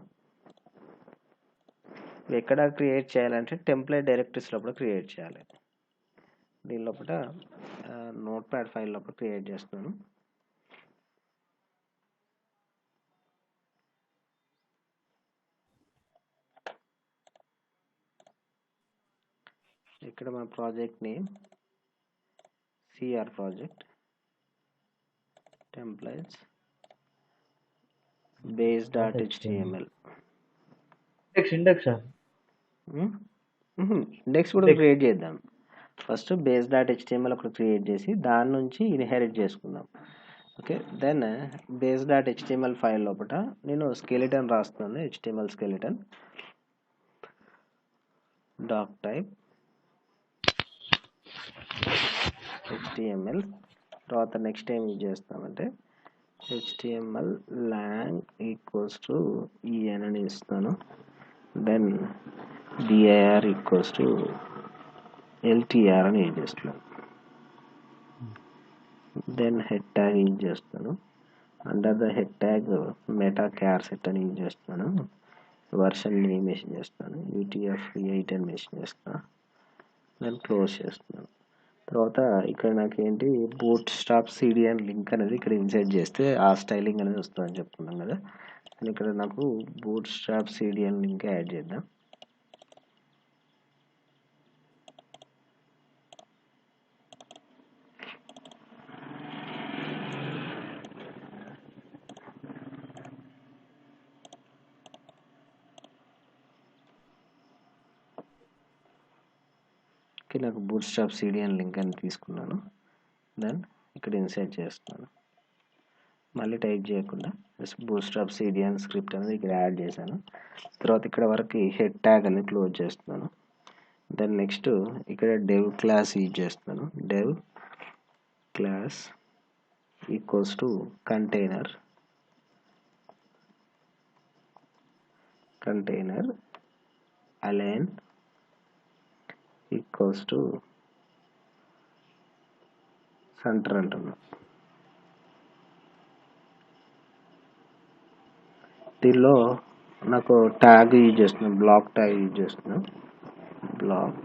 ఎక్కడ క్రియేట్ చేయాలంటే టెంప్లెట్ డైరెక్టరీస్ లోపల క్రియేట్ చేయాలి. దీని లోపల నోట్ ప్యాడ్ ఫైల్ లోపల క్రియేట్ చేస్తున్నాను. ఇక్కడ మన project name CR project templates base dot HTML. Index కూడా క్రియేట్ చేద్దాం. ఫస్ట్ బేస్ డాట్ హెచ్టిఎంఎల్ ఒకటి క్రియేట్ చేసి దాని నుంచి ఇన్హెరిట్ చేసుకుందాం. Okay, then base dot HTML file లోపల నేను స్కెలిటన్ రాస్తున్నాను. HTML skeleton doctype HTML. తర్వాత నెక్స్ట్ ఏం యూజ్ చేస్తామంటే HTML lang equals to en అని ఇస్తాను. Then dir equals to LTR అని యూజ్ చేస్తున్నాను. దెన్ హెడ్ ట్యాగ్ యూజ్ చేస్తాను. Under the head tag meta క్యార్సెట్ అని యూజ్ చేస్తున్నాను. వర్షన్ నేమ్ మెన్షన్ చేస్తాను. UTF-8 అని మెన్షన్ చేస్తాను. దెన్ క్లోజ్ చేస్తున్నాను. తర్వాత ఇక్కడ నాకేంటి బూట్ స్ట్రాప్ CDN లింక్ అనేది ఇక్కడ ఇన్సర్ట్ చేస్తే ఆ స్టైలింగ్ అనేది వస్తుందని చెప్తున్నాం కదా. అండ్ ఇక్కడ నాకు boot strap CDN link add చేద్దాం. నాకు బూట్ స్ట్రాప్ CDN లింక్ అని తీసుకున్నాను. దెన్ ఇక్కడ ఇన్సర్ట్ చేస్తున్నాను. మళ్ళీ టైప్ చేయకుండా బూట్ స్ట్రాప్ CDN స్క్రిప్ట్ అనేది ఇక్కడ యాడ్ చేశాను. తర్వాత ఇక్కడ వరకు హెడ్ ట్యాగ్ అని క్లోజ్ చేస్తున్నాను. దెన్ నెక్స్ట్ ఇక్కడ డెవ్ క్లాస్ యూజ్ చేస్తున్నాను. Dev class equals to container align equals to centre అంటున్నాను. దీనిలో నాకు ట్యాగ్ యూజ్ చేస్తున్నాను. బ్లాక్ ట్యాగ్ యూజ్ చేస్తున్నాను. బ్లాక్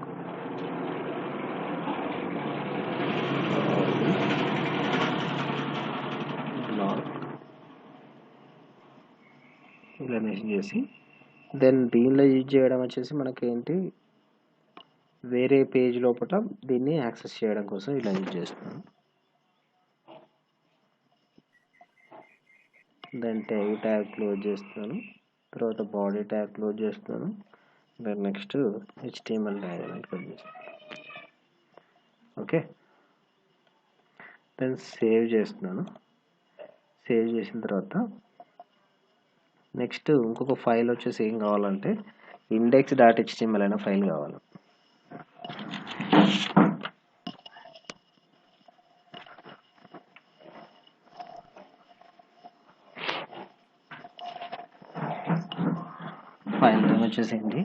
ఇలా మెసేజ్ చేసి దెన్ దీనిలో యూజ్ చేయడం వచ్చేసి మనకేంటి వేరే పేజ్ లోపల దీన్ని యాక్సెస్ చేయడం కోసం ఇలా యూజ్ చేస్తున్నాను. దెన్ ట్యాగ్ క్లోజ్ చేస్తున్నాను. తర్వాత బాడీ ట్యాగ్ క్లోజ్ చేస్తున్నాను. దెన్ నెక్స్ట్ HTML ట్యాగ్ అనేది క్లోజ్ చేస్తాను. ఓకే, దెన్ సేవ్ చేస్తున్నాను. సేవ్ చేసిన తర్వాత నెక్స్ట్ ఇంకొక ఫైల్ వచ్చేసి ఏం కావాలంటే index.html అనే ఫైల్ కావాలి. ఫైల్ వచ్చేసి ఏంటి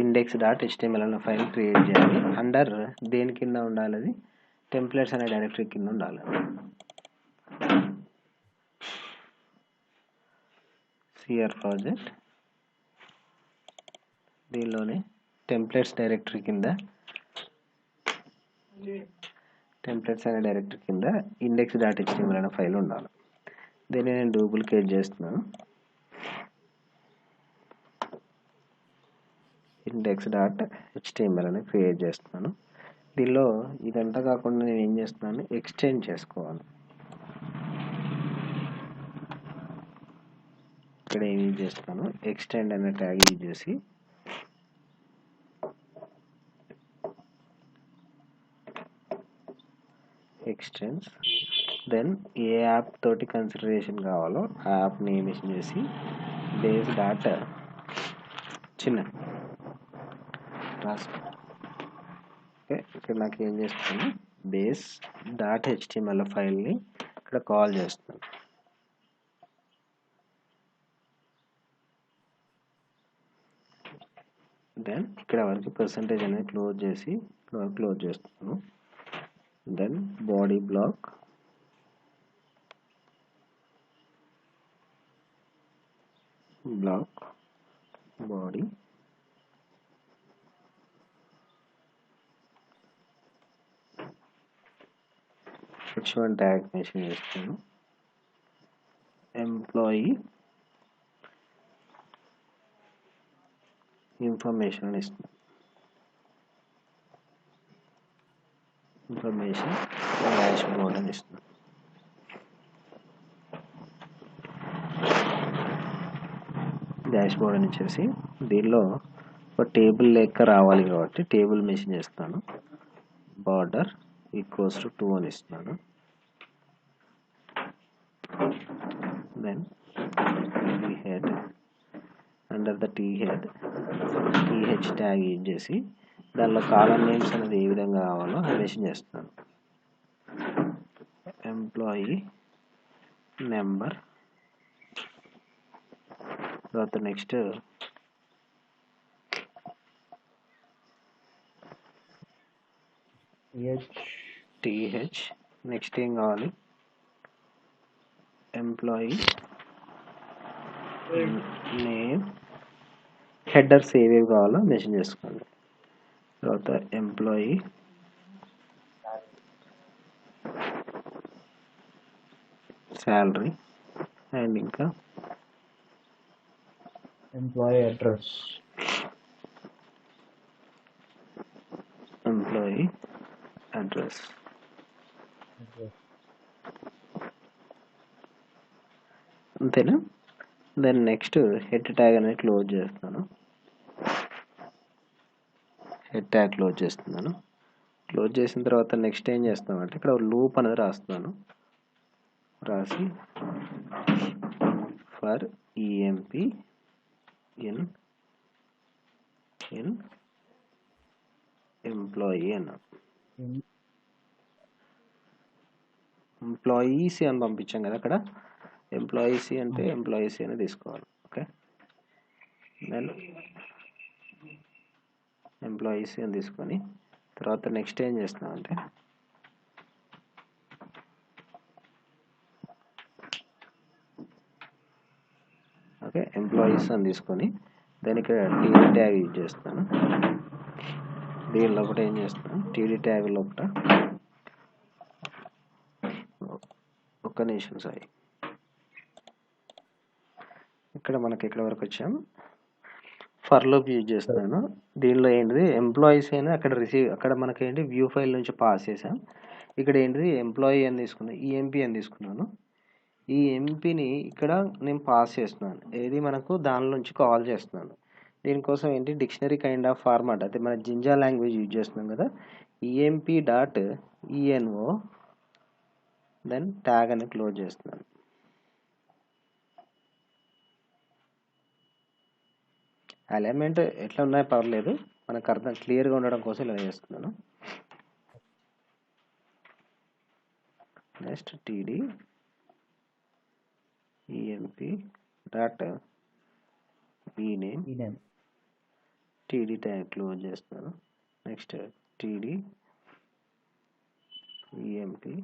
index.html అనే ఫైల్ క్రియేట్ చేయాలి. అండర్ దేని కింద ఉండాలి? అది టెంప్లెట్స్ అనే డైరెక్టరీ కింద ఉండాలి. CR ప్రాజెక్ట్ దీనిలోనే టెంప్లెట్స్ డైరెక్టరీ కింద index.html అనే ఫైల్ ఉండాలి. దీన్ని నేను డూప్లికేట్ చేస్తున్నాను. index.html అని క్రియేట్ చేస్తున్నాను. దీనిలో ఇదంతా కాకుండా నేను ఏం చేస్తున్నాను, ఎక్స్టెండ్ చేసుకోవాలి. ఇక్కడ ఏం యూజ్ చేస్తాను, ఎక్స్టెండ్ అనే ట్యాగ్ యూజ్ చేసి ఎక్స్టెండ్స్ దెన్ ఏ యాప్ తోటి కన్సిడరేషన్ కావాలో ఆ యాప్ నేమ్ చేసి బేస్ డాట్ చిన్న రాసుకో. ఓకే, ఇక్కడ నాకు ఏం చేస్తాను, బేస్ డాట్ HTML ఫైల్ని ఇక్కడ కాల్ చేస్తాను. దెన్ ఇక్కడ వరకు పర్సంటేజ్ అనేది క్లోజ్ చేస్తాను. Then body block body H1 tag mention చేస్తాను. ఎంప్లాయీ ఇన్ఫర్మేషన్ అని ఇస్తాను. ఇన్ఫర్మేషన్ డాష్ బోర్డ్ అని ఇస్తాను. డాష్ బోర్డ్ అని ఇచ్చేసి దీనిలో ఒక టేబుల్ లెక్క రావాలి కాబట్టి టేబుల్ మెన్షన్ చేస్తాను. బార్డర్ ఈక్వల్స్ టు 2 అని ఇస్తున్నాను. Then head under the head TH tag use చేసి దానిలో కాలమ్ నేమ్స్ అనేది ఏ విధంగా కావాలో మెన్షన్ చేస్తున్నాను. ఎంప్లాయీ నెంబర్, తర్వాత నెక్స్ట్ టీహెచ్, నెక్స్ట్ ఏం కావాలి, ఎంప్లాయీ నేమ్, హెడర్స్ ఏవేవి కావాలో మెన్షన్ చేసుకోండి. తర్వాత ఎంప్లాయీ శాలరీ అండ్ ఇంకా ఎంప్లాయీ అడ్రస్, ఎంప్లాయీ అడ్రస్. అంతేనా? దెన్ నెక్స్ట్ హెడ్ ట్యాగ్ అనేది క్లోజ్ చేస్తాను. హెడ్ ట్యాగ్ క్లోజ్ చేస్తున్నాను. క్లోజ్ చేసిన తర్వాత నెక్స్ట్ ఏం చేస్తామంటే ఇక్కడ లూప్ అనేది రాస్తున్నాను. రాసి ఫర్ ఈఎంపి ఇన్ ఎంప్లాయీ అన్నా. ఎంప్లాయీస్ అని పంపించాం కదా, అక్కడ ఎంప్లాయీస్ అంటే ఎంప్లాయీస్ అని తీసుకోవాలి. ఓకే, దెన్ ఎంప్లాయీస్ అని తీసుకొని తర్వాత నెక్స్ట్ ఏం చేస్తున్నామంటే ఓకే ఎంప్లాయీస్ అని తీసుకొని దాని ఇక్కడ టీడీ ట్యాగ్ యూజ్ చేస్తాను. దీని లోపల ఏం చేస్తాను, టీడీ ట్యాగ్ లోపల ఒక్క నిమిషం సారీ, ఇక్కడ మనకి ఎక్కడ వరకు వచ్చాం, ఫర్ లూప్ యూజ్ చేస్తున్నాను. దీనిలో ఏంటిది ఎంప్లాయీస్ అయినా అక్కడ మనకి ఏంటి వ్యూ ఫైల్ నుంచి పాస్ చేసాం. ఇక్కడ ఏంటిది ఎంప్లాయీ అని తీసుకున్నాను, ఈఎంపీ అని తీసుకున్నాను. ఈ ఎంపీని ఇక్కడ నేను పాస్ చేస్తున్నాను, ఏది మనకు దాని నుంచి కాల్ చేస్తున్నాను. దీనికోసం ఏంటి డిక్షనరీ కైండ్ ఆఫ్ ఫార్మాట్, అయితే మన జింజా లాంగ్వేజ్ యూజ్ చేస్తున్నాం కదా, EMP dot ENO then tag అని క్లోజ్ చేస్తున్నాను. అలైన్మెంట్ ఎట్లా ఉన్నాయో పర్లేదు, మనకు అర్థం క్లియర్గా ఉండడం కోసం ఇలా చేస్తున్నాను. నెక్స్ట్ టీడీ ఈఎంపీ డాట్ ఈనేమ్, టీడీ ట్యాగ్ క్లోజ్ చేస్తున్నాను. నెక్స్ట్ టీడీ ఈఎంపీ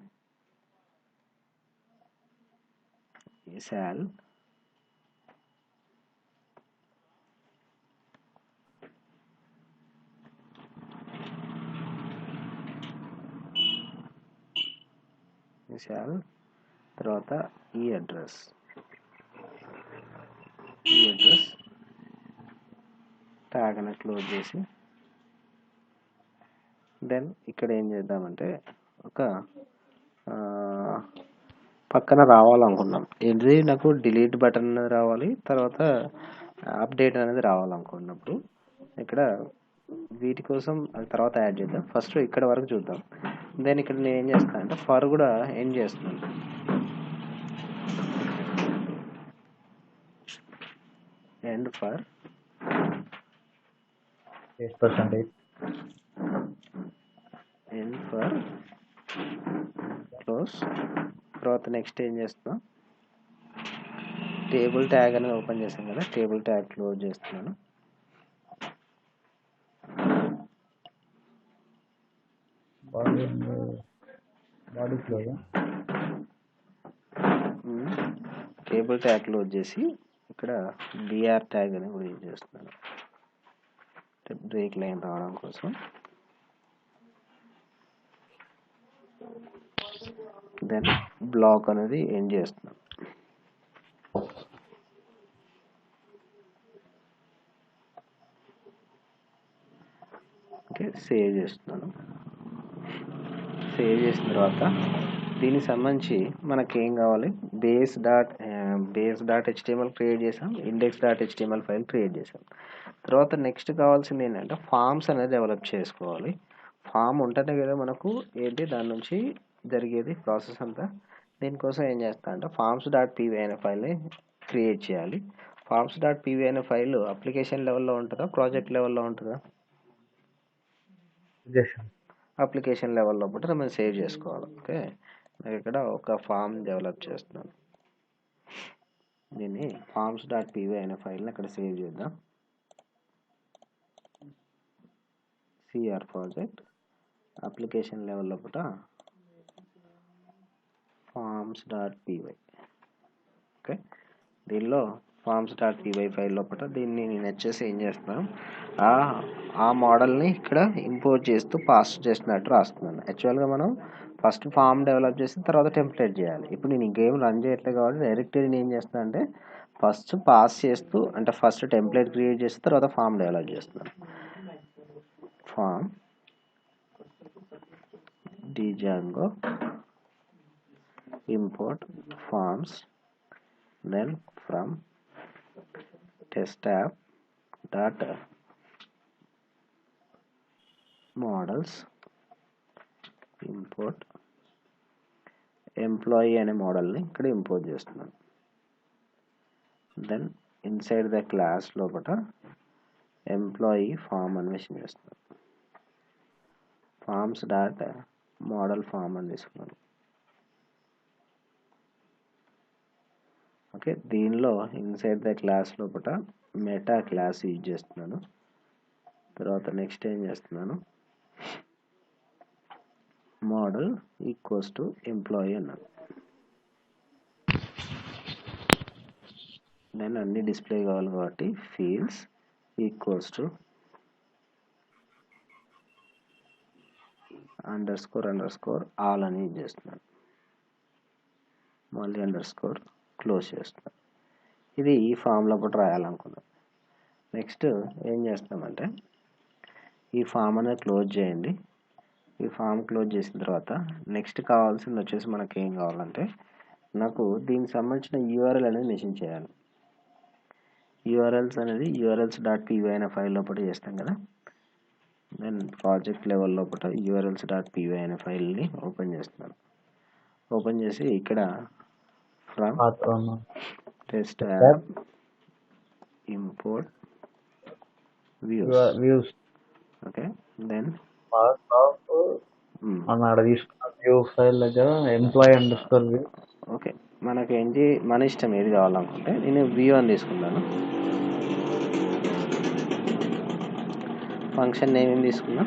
శాల్ తర్వాత ఈ అడ్రస్ ట్యాగ్ అని క్లోజ్ చేసి దెన్ ఇక్కడ ఏం చేద్దామంటే ఒక పక్కన రావాలనుకున్నాం ఏంటిది, నాకు డిలీట్ బటన్ అనేది రావాలి, తర్వాత అప్డేట్ అనేది రావాలనుకున్నప్పుడు ఇక్కడ వీటి కోసం అది తర్వాత యాడ్ చేద్దాం. ఫస్ట్ ఇక్కడ వరకు చూద్దాం. దెన్ ఇక్కడ నేను ఏం చేస్తాను అంటే ఫర్ కూడా ఎండ్ చేస్తున్నాను. End for end for close. తర్వాత నెక్స్ట్ ఏం చేస్తున్నాం, టేబుల్ ట్యాగ్ అనేది ఓపెన్ చేసాం కదా, టేబుల్ ట్యాగ్ క్లోజ్ చేస్తున్నాను. టేబుల్ ట్యాగ్ క్లోజ్ చేసి ఇక్కడ బిఆర్ ట్యాగ్ అని కూడా యూజ్ చేస్తున్నాను, బ్రేక్ లైన్ రావడం కోసం. దెన్ బ్లాక్ అనేది ఎండ్ చేస్తున్నాను. ఓకే, సేవ్ చేస్తున్నాను. సేవ్ చేసిన తర్వాత దీనికి సంబంధించి మనకేం కావాలి, బేస్ డాట్ హెచ్టిఎంఎల్ క్రియేట్ చేసాం, index dot HTML file create చేసాం. తర్వాత నెక్స్ట్ కావాల్సింది ఏంటంటే ఫామ్స్ అనేది డెవలప్ చేసుకోవాలి. ఫామ్ ఉంటేనే కదా మనకు ఏంటి దాని నుంచి జరిగేది ప్రాసెస్ అంతా. దీనికోసం ఏం చేస్తా అంటే ఫామ్స్ డాట్ పీవీ అనే ఫైల్ని క్రియేట్ చేయాలి. ఫామ్స్ డాట్ పీవీ అనే ఫైల్ అప్లికేషన్ లెవెల్లో ఉంటుందా, ప్రాజెక్ట్ లెవెల్లో ఉంటుందా? అప్లికేషన్ లెవెల్లో బట్టి మనం సేవ్ చేసుకోవాలి. ఓకే, నేను ఇక్కడ ఒక ఫామ్ డెవలప్ చేస్తున్నాను. దీన్ని ఫార్మ్స్ డాట్ పీవై అనే ఫైల్ని అక్కడ సేవ్ చేద్దాం. సిఆర్ ప్రాజెక్ట్ అప్లికేషన్ లెవెల్ లోపల ఫార్మ్స్ డాట్ పీవై. ఓకే, దీనిలో ఫార్మ్స్ డాట్ పీవై ఫైల్ లోపల దీన్ని నేను వచ్చేసి ఏం చేస్తున్నాను, ఆ మోడల్ని ఇక్కడ ఇంపోర్ట్ చేస్తూ పాస్ చేసినట్టు రాస్తున్నాను. యాక్చువల్గా మనం ఫస్ట్ ఫామ్ డెవలప్ చేసి తర్వాత టెంప్లెట్ చేయాలి. ఇప్పుడు నేను ఇంకేం రన్ చేయట్లేదు కాబట్టి డైరెక్ట్గా నేను ఏం చేస్తాను అంటే ఫస్ట్ పాస్ చేస్తూ, అంటే ఫస్ట్ టెంప్లెట్ క్రియేట్ చేస్తూ తర్వాత ఫామ్ డెవలప్ చేస్తున్నాను. Form Django import forms, then from test app dot models import employee అనే మోడల్ని ఇక్కడ ఇంపోర్ట్ చేస్తున్నాను. దెన్ ఇన్సైడ్ ద క్లాస్ లోపల ఎంప్లాయీ ఫామ్ అని మెన్షన్ చేస్తున్నాను. ఫార్మ్స్ డాట్ మోడల్ ఫామ్ అని తీసుకున్నాను. ఓకే, దీనిలో ఇన్సైడ్ ద క్లాస్ లోపల మెటా క్లాస్ యూజ్ చేస్తున్నాను. తర్వాత నెక్స్ట్ ఏం చేస్తున్నాను, మోడల్ ఈక్వల్స్ టు ఎంప్లాయీ అన్నాను. నేను అన్ని డిస్ప్లే కావాలి కాబట్టి fields equals to under score all అని యూజ్ చేస్తున్నాను. మళ్ళీ అండర్ స్కోర్ క్లోజ్ చేస్తున్నాను. ఇది ఈ ఫామ్లో కూడా రాయాలనుకున్నాను. నెక్స్ట్ ఏం చేస్తామంటే ఈ ఫామ్ అనేది క్లోజ్ చేయండి. ఈ ఫామ్ క్లోజ్ చేసిన తర్వాత నెక్స్ట్ కావాల్సింది వచ్చేసి మనకి ఏం కావాలంటే, నాకు దీనికి సంబంధించిన యూఆర్ఎల్ అనేది మెన్షన్ చేయాలి. యూఆర్ఎల్స్ అనేది యూఆర్ఎల్స్ డాట్ పీవై అనే ఫైల్ లోపల చేస్తాం కదా. నేను ప్రాజెక్ట్ లెవెల్ లోపల యూఆర్ఎల్స్ డాట్ పీవై అనే ఫైల్ని ఓపెన్ చేస్తున్నాను. ఓపెన్ చేసి ఇక్కడ from test app import views. Okay, then view file దగ్గర ఎంప్లాయీ అండర్స్కోర్ వ్యూ. ఓకే, మనకి ఏంటి మన ఇష్టం ఏది కావాలనుకుంటే నేను వ్యూ అని తీసుకున్నాను. ఫంక్షన్ నేమ్ ఏం తీసుకున్నా,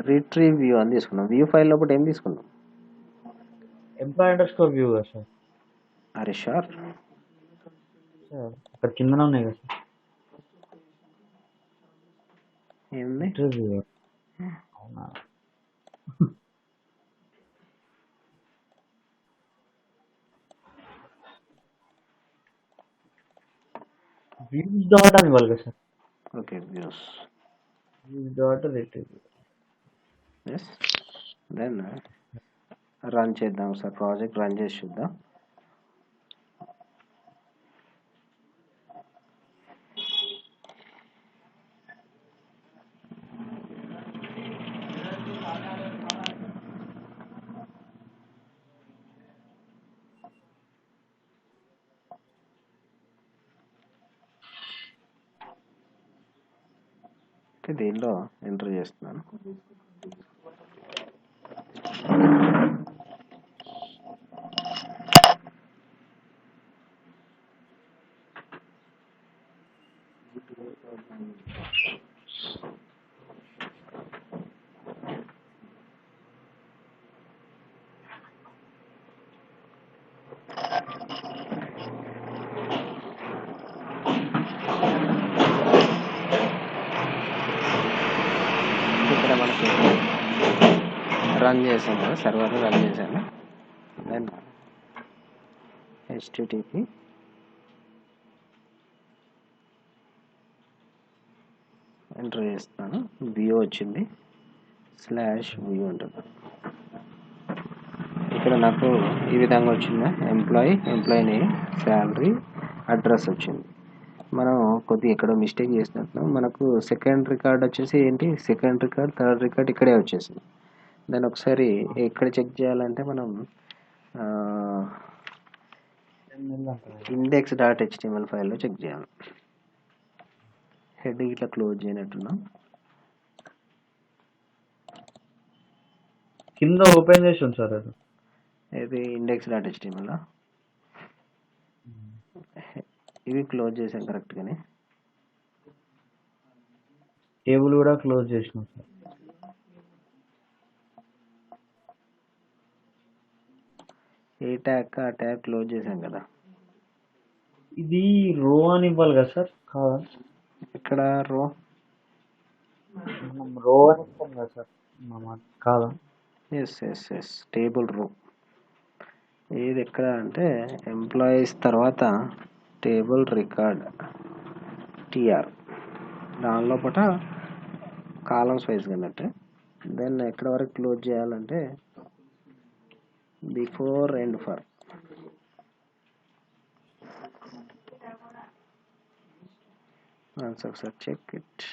రిట్రీవ్ వ్యూ అని తీసుకున్నాం. వ్యూ ఫైల్ లోపల ఏం తీసుకున్నాం, ఎంప్లాయీ అండర్స్కోర్ వ్యూ కదా సార్. అరే షూర్, అక్కడ కిందనే ఉన్నాయి కదా సార్. ఏముంది, అవునా, వ్యూస్ డాట్ అని ఇవ్వాలి కదా sir. Okay, views dot retrieve. Yes, then run చేద్దాం సార్. ప్రాజెక్ట్ రన్ చేసి చూద్దాం. దీనిలో ఎంటర్ చేస్తున్నాను. ఇక్కడ మనకి రన్ చేసాను కదా, సర్వర్ రన్ చేశాను. దెన్ http ఎంటర్ చేస్తాను. వ్యూ వచ్చింది, /వ్యూ ఉంటుంది. ఇక్కడ నాకు ఈ విధంగా వచ్చింది, ఎంప్లాయీ నేమ్, శాలరీ, అడ్రస్ వచ్చింది. మనం కొద్దిగా ఎక్కడో మిస్టేక్ చేసినట్టు మనకు సెకండ్ రికార్డ్ వచ్చేసి ఏంటి, సెకండ్ రికార్డ్, థర్డ్ రికార్డ్ ఇక్కడే వచ్చేసింది. దాన్ని ఒకసారి ఎక్కడ చెక్ చేయాలంటే మనం index.html ఫైల్లో చెక్ చేయాలి. హెడ్ ఇట్లా క్లోజ్ చేయనట్టున్నాం. కింద ఓపెన్ చేసి ఉంది సార్ అది. ఇది index.html ఇవి క్లోజ్ చేసాం కరెక్ట్గానే. టేబుల్ కూడా క్లోజ్ చేసినాం సార్. ఏ ట్యాగ్ ఆ ట్యాగ్ క్లోజ్ చేసాం కదా. ఇది రో అని ఇవ్వాలి కదా సార్? కాదా? ఇక్కడ రో మనం రో అని ఇస్తాం కదా సార్, కాదా? ఎస్ టేబుల్ రో. ఏది ఎక్కడ అంటే ఎంప్లాయీస్ తర్వాత టేబుల్ రికార్డ్ టిఆర్, దాని లోపల కాలమ్స్ వైజ్గా అన్నట్టు. దెన్ ఎక్కడ వరకు క్లోజ్ చేయాలంటే బిఫోర్ అండ్ ఫర్. ఒకసారి check it.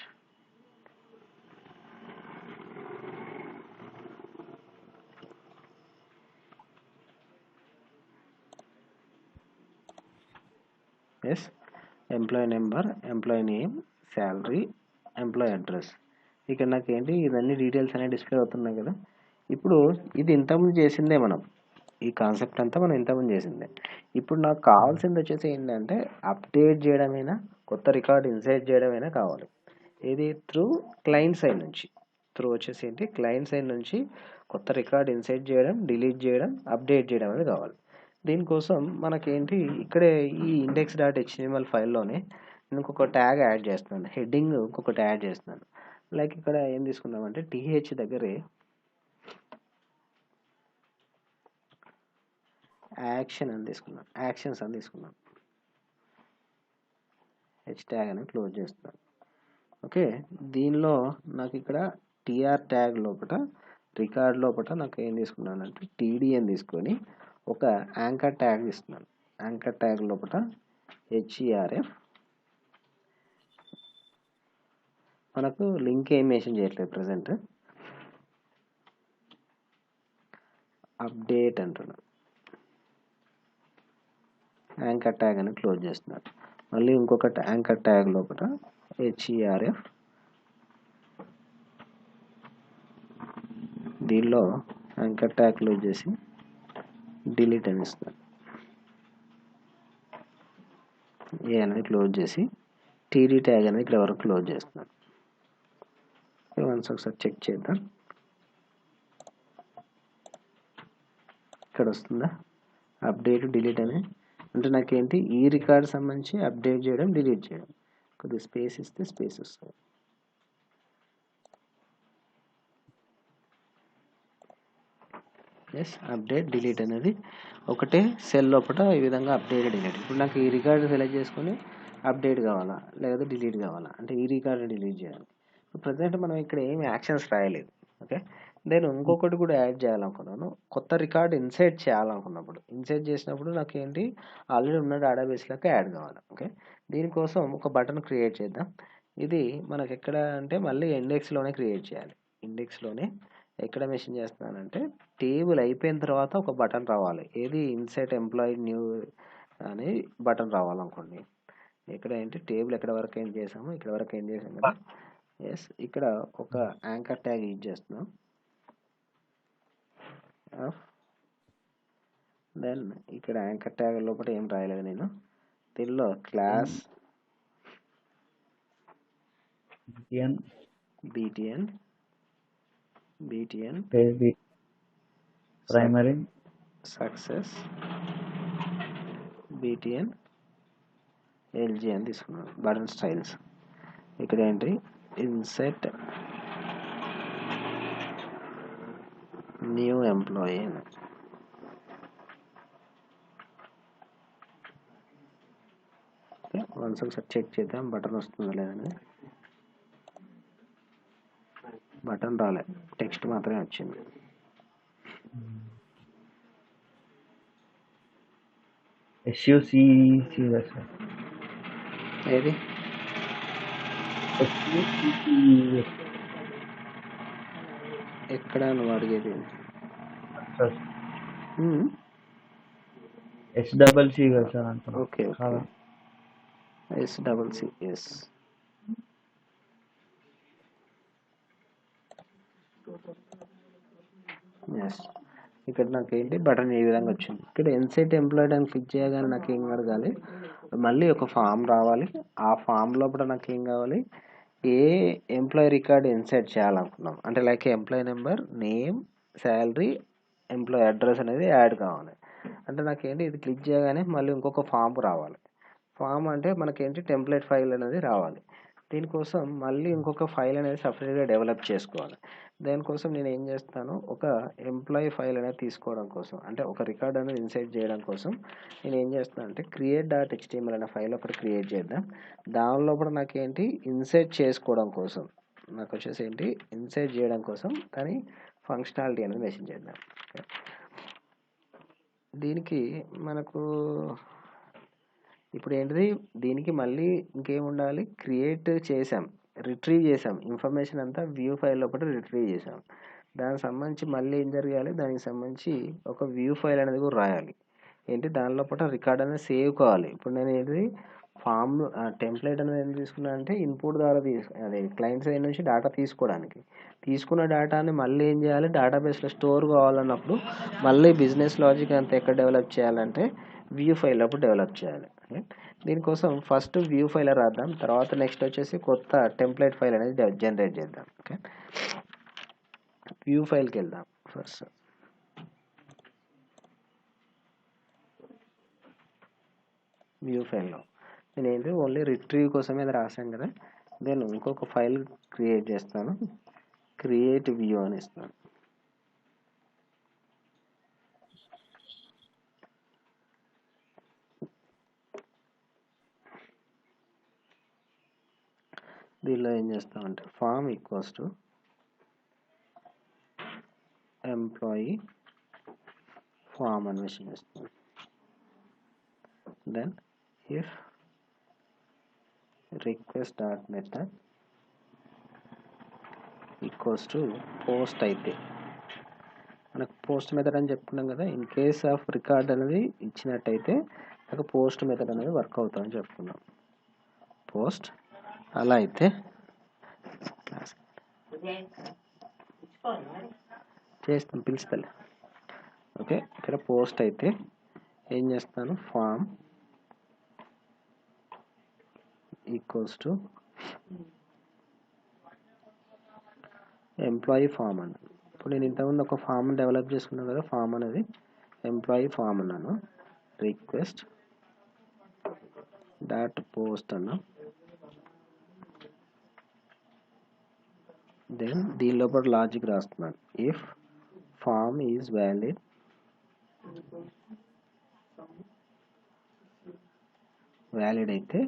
Yes, employee number, employee name, salary, employee address. ఇక్కడ నాకు ఏంటి ఇవన్నీ డీటెయిల్స్ అనేవి డిస్ప్లే అవుతున్నాయి కదా. ఇప్పుడు ఇది ఇంతకుముందు చేసిందే, మనం ఈ కాన్సెప్ట్ అంతా మనం ఇంతకుముందు చేసిందే. ఇప్పుడు నాకు కావాల్సింది వచ్చేసి ఏంటంటే అప్డేట్ చేయడమైనా, కొత్త రికార్డ్ ఇన్సర్ట్ చేయడమైనా కావాలి. ఇది త్రూ క్లయింట్ సైడ్ నుంచి, వచ్చేసి ఏంటి క్లయింట్ సైడ్ నుంచి కొత్త రికార్డ్ ఇన్సర్ట్ చేయడం, డిలీట్ చేయడం, అప్డేట్ చేయడం అనేది కావాలి. దీనికోసం మనకేంటి ఇక్కడే ఈ index.html ఫైల్లోనే నేను ఇంకొక ట్యాగ్ యాడ్ చేస్తున్నాను, హెడ్డింగ్ ఇంకొకటి యాడ్ చేస్తున్నాను. లైక్ ఇక్కడ ఏం తీసుకున్నామంటే టీహెచ్ దగ్గరే యాక్షన్ అని తీసుకున్నాను, యాక్షన్స్ అని తీసుకున్నాను. హెచ్ ట్యాగ్ అని క్లోజ్ చేస్తున్నాను. ఓకే, దీనిలో నాకు ఇక్కడ టిఆర్ ట్యాగ్ లోపల, రికార్డ్ లోపల నాకు ఏం తీసుకున్నాను అంటే టీడీ అని తీసుకొని ఒక యాంకర్ ట్యాగ్ ఇస్తున్నాను. యాంకర్ ట్యాగ్ లోపల హెచ్ఈఆర్ఎఫ్. మనకు లింక్ ఏం మెన్షన్ చేయట్లేదు ప్రజెంట్. అప్డేట్ అంటున్నాను, యాంకర్ ట్యాగ్ అని క్లోజ్ చేస్తున్నాను. మళ్ళీ ఇంకొక యాంకర్ ట్యాగ్ లోపల హెచ్ఈఆర్ఎఫ్, దీనిలో యాంకర్ ట్యాగ్ క్లోజ్ చేసి డిలీట్ అని ఇస్తున్నాను. ఏ అనేది క్లోజ్ చేసి టీడీ ట్యాగ్ అనేది ఇక్కడ వరకు క్లోజ్ చేస్తున్నాను. ఒకసారి చెక్ చేద్దాం, ఇక్కడ వస్తుందా అప్డేట్ డిలీట్ అని. అంటే నాకేంటి ఈ రికార్డ్ సంబంధించి అప్డేట్ చేయడం, డిలీట్ చేయడం. కొద్దిగా స్పేస్ ఇస్తే స్పేస్ వస్తుంది. ఎస్, అప్డేట్ డిలీట్ అనేది ఒకటే సెల్ లోపల ఈ విధంగా అప్డేట్ డిలీట్. ఇప్పుడు నాకు ఈ రికార్డు సెలెక్ట్ చేసుకొని అప్డేట్ కావాలా లేదా డిలీట్ కావాలా అంటే ఈ రికార్డు డిలీట్ చేయాలి. ప్రజెంట్ మనం ఇక్కడ ఏమి యాక్షన్స్ రాయలేదు. ఓకే, నేను ఇంకొకటి కూడా యాడ్ చేయాలనుకున్నాను. కొత్త రికార్డు ఇన్సర్ట్ చేయాలనుకున్నప్పుడు, ఇన్సర్ట్ చేసినప్పుడు నాకు ఏంటి ఆల్రెడీ ఉన్న డేటాబేస్లోకి యాడ్ కావాలి. ఓకే, దీనికోసం ఒక బటన్ క్రియేట్ చేద్దాం. ఇది మనకి ఎక్కడ అంటే మళ్ళీ ఇండెక్స్లోనే క్రియేట్ చేయాలి. ఇండెక్స్లోనే ఎక్కడ మెన్షన్ చేస్తున్నానంటే టేబుల్ అయిపోయిన తర్వాత ఒక బటన్ రావాలి. ఏది ఇన్సర్ట్ ఎంప్లాయీ న్యూ అని బటన్ రావాలనుకోండి. ఇక్కడ ఏంటి టేబుల్ ఎక్కడ వరకు ఏం చేసామో ఇక్కడ వరకు ఏం చేసాం కదా. ఎస్, ఇక్కడ ఒక యాంకర్ ట్యాగ్ యూజ్ చేస్తున్నాం. దెన్ ఇక్కడ యాంకర్ ట్యాగ్ లోపల ఏం రాయలేదు నేను. దీనిలో class btn primary success btn lg అని తీసుకున్నాను. బటన్ స్టైల్స్ ఇక్కడ ఏంటి ఇన్సెట్ న్యూ ఎంప్లాయీ అని. వన్స్ ఒకసారి చెక్ చేద్దాం బటన్ వస్తుందా లేదని. బటన్ రాలే, టెక్స్ట్ మాత్రమే వచ్చింది. ఏది ఎక్కడ నువ్వు అడిగేది? SCC కదా సార్ అంటున్నా. Okay okay, SCC. Yes, yes, ఇక్కడ నాకు ఏంటి బటన్ ఈ విధంగా వచ్చింది. ఇక్కడ ఇన్సెట్ ఎంప్లాయిడ్ అని క్లిక్ చేయగానే నాకు ఏం అడగాలి, మళ్ళీ ఒక ఫామ్ రావాలి. ఆ ఫామ్ లోపల నాకు ఏం కావాలి, ఏ ఎంప్లాయీ రికార్డ్ ఇన్సర్ట్ చేయాలనుకున్నాం అంటే like employee number, name, salary, employee address అనేది యాడ్ కావాలి. అంటే నాకేంటి ఇది క్లిక్ చేయగానే మళ్ళీ ఇంకొక ఫామ్ రావాలి. ఫామ్ అంటే మనకేంటి టెంప్లెట్ ఫైల్ అనేది రావాలి. దీనికోసం మళ్ళీ ఇంకొక ఫైల్ అనేది సపరేట్గా డెవలప్ చేసుకోవాలి. దానికోసం నేను ఏం చేస్తాను, ఒక ఎంప్లాయీ ఫైల్ అనేది తీసుకోవడం కోసం అంటే ఒక రికార్డ్ అనేది ఇన్సర్ట్ చేయడం కోసం నేను ఏం చేస్తాను అంటే create.html అనే ఫైల్ ఒకటి క్రియేట్ చేద్దాం. దానిలో కూడా నాకేంటి ఇన్సర్ట్ చేసుకోవడం కోసం నాకు వచ్చేసి ఏంటి ఇన్సర్ట్ చేయడం కోసం కానీ ఫంక్షనాలిటీ అనేది మెన్షన్ చేద్దాం. దీనికి మనకు ఇప్పుడు ఏంటిది, దీనికి మళ్ళీ ఇంకేం ఉండాలి, క్రియేట్ చేసాం, రిట్రీవ్ చేసాం, ఇన్ఫర్మేషన్ అంతా వ్యూ ఫైల్ లోపల రిట్రీవ్ చేసాం. దానికి సంబంధించి మళ్ళీ ఏం జరగాలి, దానికి సంబంధించి ఒక వ్యూ ఫైల్ అనేది కూడా రాయాలి. ఏంటి దాని లోపల రికార్డ్ అనేది సేవ్ కావాలి. ఇప్పుడు నేను ఏంటిది ఫామ్ టెంప్లెట్ అనేది ఏం తీసుకున్నా అంటే ఇన్పుట్ ద్వారా అదే క్లయింట్ సైడ్ నుంచి డేటా తీసుకోవడానికి, తీసుకున్న డేటాని మళ్ళీ ఏం చేయాలి, డేటాబేస్లో స్టోర్ కావాలన్నప్పుడు మళ్ళీ బిజినెస్ లాజిక్ అంతా ఎక్కడ డెవలప్ చేయాలంటే వ్యూ ఫైల్ అప్పుడు డెవలప్ చేయాలి. దీనికోసం ఫస్ట్ వ్యూ ఫైల్ రాద్దాం, తర్వాత నెక్స్ట్ వచ్చేసి కొత్త టెంప్లెట్ ఫైల్ అనేది జనరేట్ చేద్దాం. ఓకే, వ్యూ ఫైల్కి వెళ్దాం. ఫస్ట్ వ్యూ ఫైల్లో నేను ఏంటి ఓన్లీ రిట్రీవ్ కోసమే అది రాశాను కదా, నేను ఇంకొక ఫైల్ క్రియేట్ చేస్తాను, క్రియేట్ వ్యూ అని ఇస్తాను. దీనిలో ఏం చేస్తామంటే form equals to employee form అని మెన్షన్ చేస్తాం. Then if request dot method equals to post అయితే మనకు పోస్ట్ మెథడ్ అని చెప్పుకున్నాం కదా, ఇన్ కేస్ ఆఫ్ రికార్డ్ అనేది ఇచ్చినట్టయితే నాకు పోస్ట్ మెథడ్ అనేది వర్క్ అవుతుందని చెప్పుకున్నాం. పోస్ట్ అలా అయితే చేస్తాం, పిలుస్తాలే. ఓకే, ఇక్కడ పోస్ట్ అయితే ఏం చేస్తాను, form equals to employee form అన్నాను. ఇప్పుడు నేను ఇంతకుముందు ఒక ఫామ్ డెవలప్ చేసుకున్నాను కదా, ఫామ్ అనేది ఎంప్లాయీ ఫామ్ అన్నాను, రిక్వెస్ట్ డాట్ పోస్ట్ అన్నా. దెన్ దీని లోపల లాజిక్ రాస్తున్నాను, ఇఫ్ ఫామ్ ఈజ్ వ్యాలిడ్ అయితే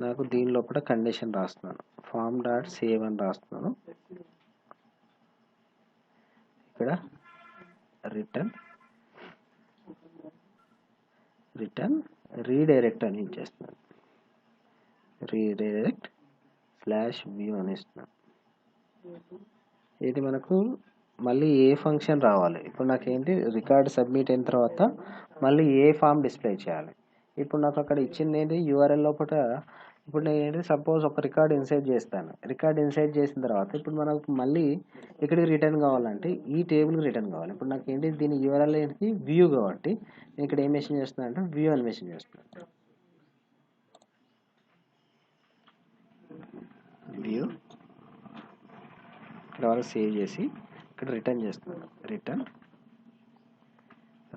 నాకు దీని లోపల కండిషన్ రాస్తున్నాను, ఫామ్ డాట్ సేవ్ అని రాస్తున్నాను. ఇక్కడ రిటర్న్ రీడైరెక్ట్ అని ఇచ్చేస్తున్నాను, రీడైరెక్ట్ /వ్యూ అని ఇస్తున్నాను. ఇది మనకు మళ్ళీ ఏ ఫంక్షన్ రావాలి, ఇప్పుడు నాకేంటి రికార్డ్ సబ్మిట్ అయిన తర్వాత మళ్ళీ ఏ ఫామ్ డిస్ప్లే చేయాలి. ఇప్పుడు నాకు అక్కడ ఇచ్చింది ఏంటి, యూఆర్ఎల్ లోపల. ఇప్పుడు నేను ఏంటి సపోజ్ ఒక రికార్డ్ ఇన్సర్ట్ చేస్తాను, రికార్డ్ ఇన్సర్ట్ చేసిన తర్వాత ఇప్పుడు మనకు మళ్ళీ ఇక్కడికి రిటర్న్ కావాలంటే ఈ టేబుల్కి రిటర్న్ కావాలి. ఇప్పుడు నాకు ఏంటి దీని యూఆర్ఎల్ ఏంటి వ్యూ, కాబట్టి నేను ఇక్కడ ఏం మెన్షన్ చేస్తున్నాను అంటే వ్యూ అని మెన్షన్ చేస్తున్నాను. వ్యూ ఇక్కడ సేవ్ చేసి ఇక్కడ రిటర్న్ చేస్తున్నాను, రిటర్న్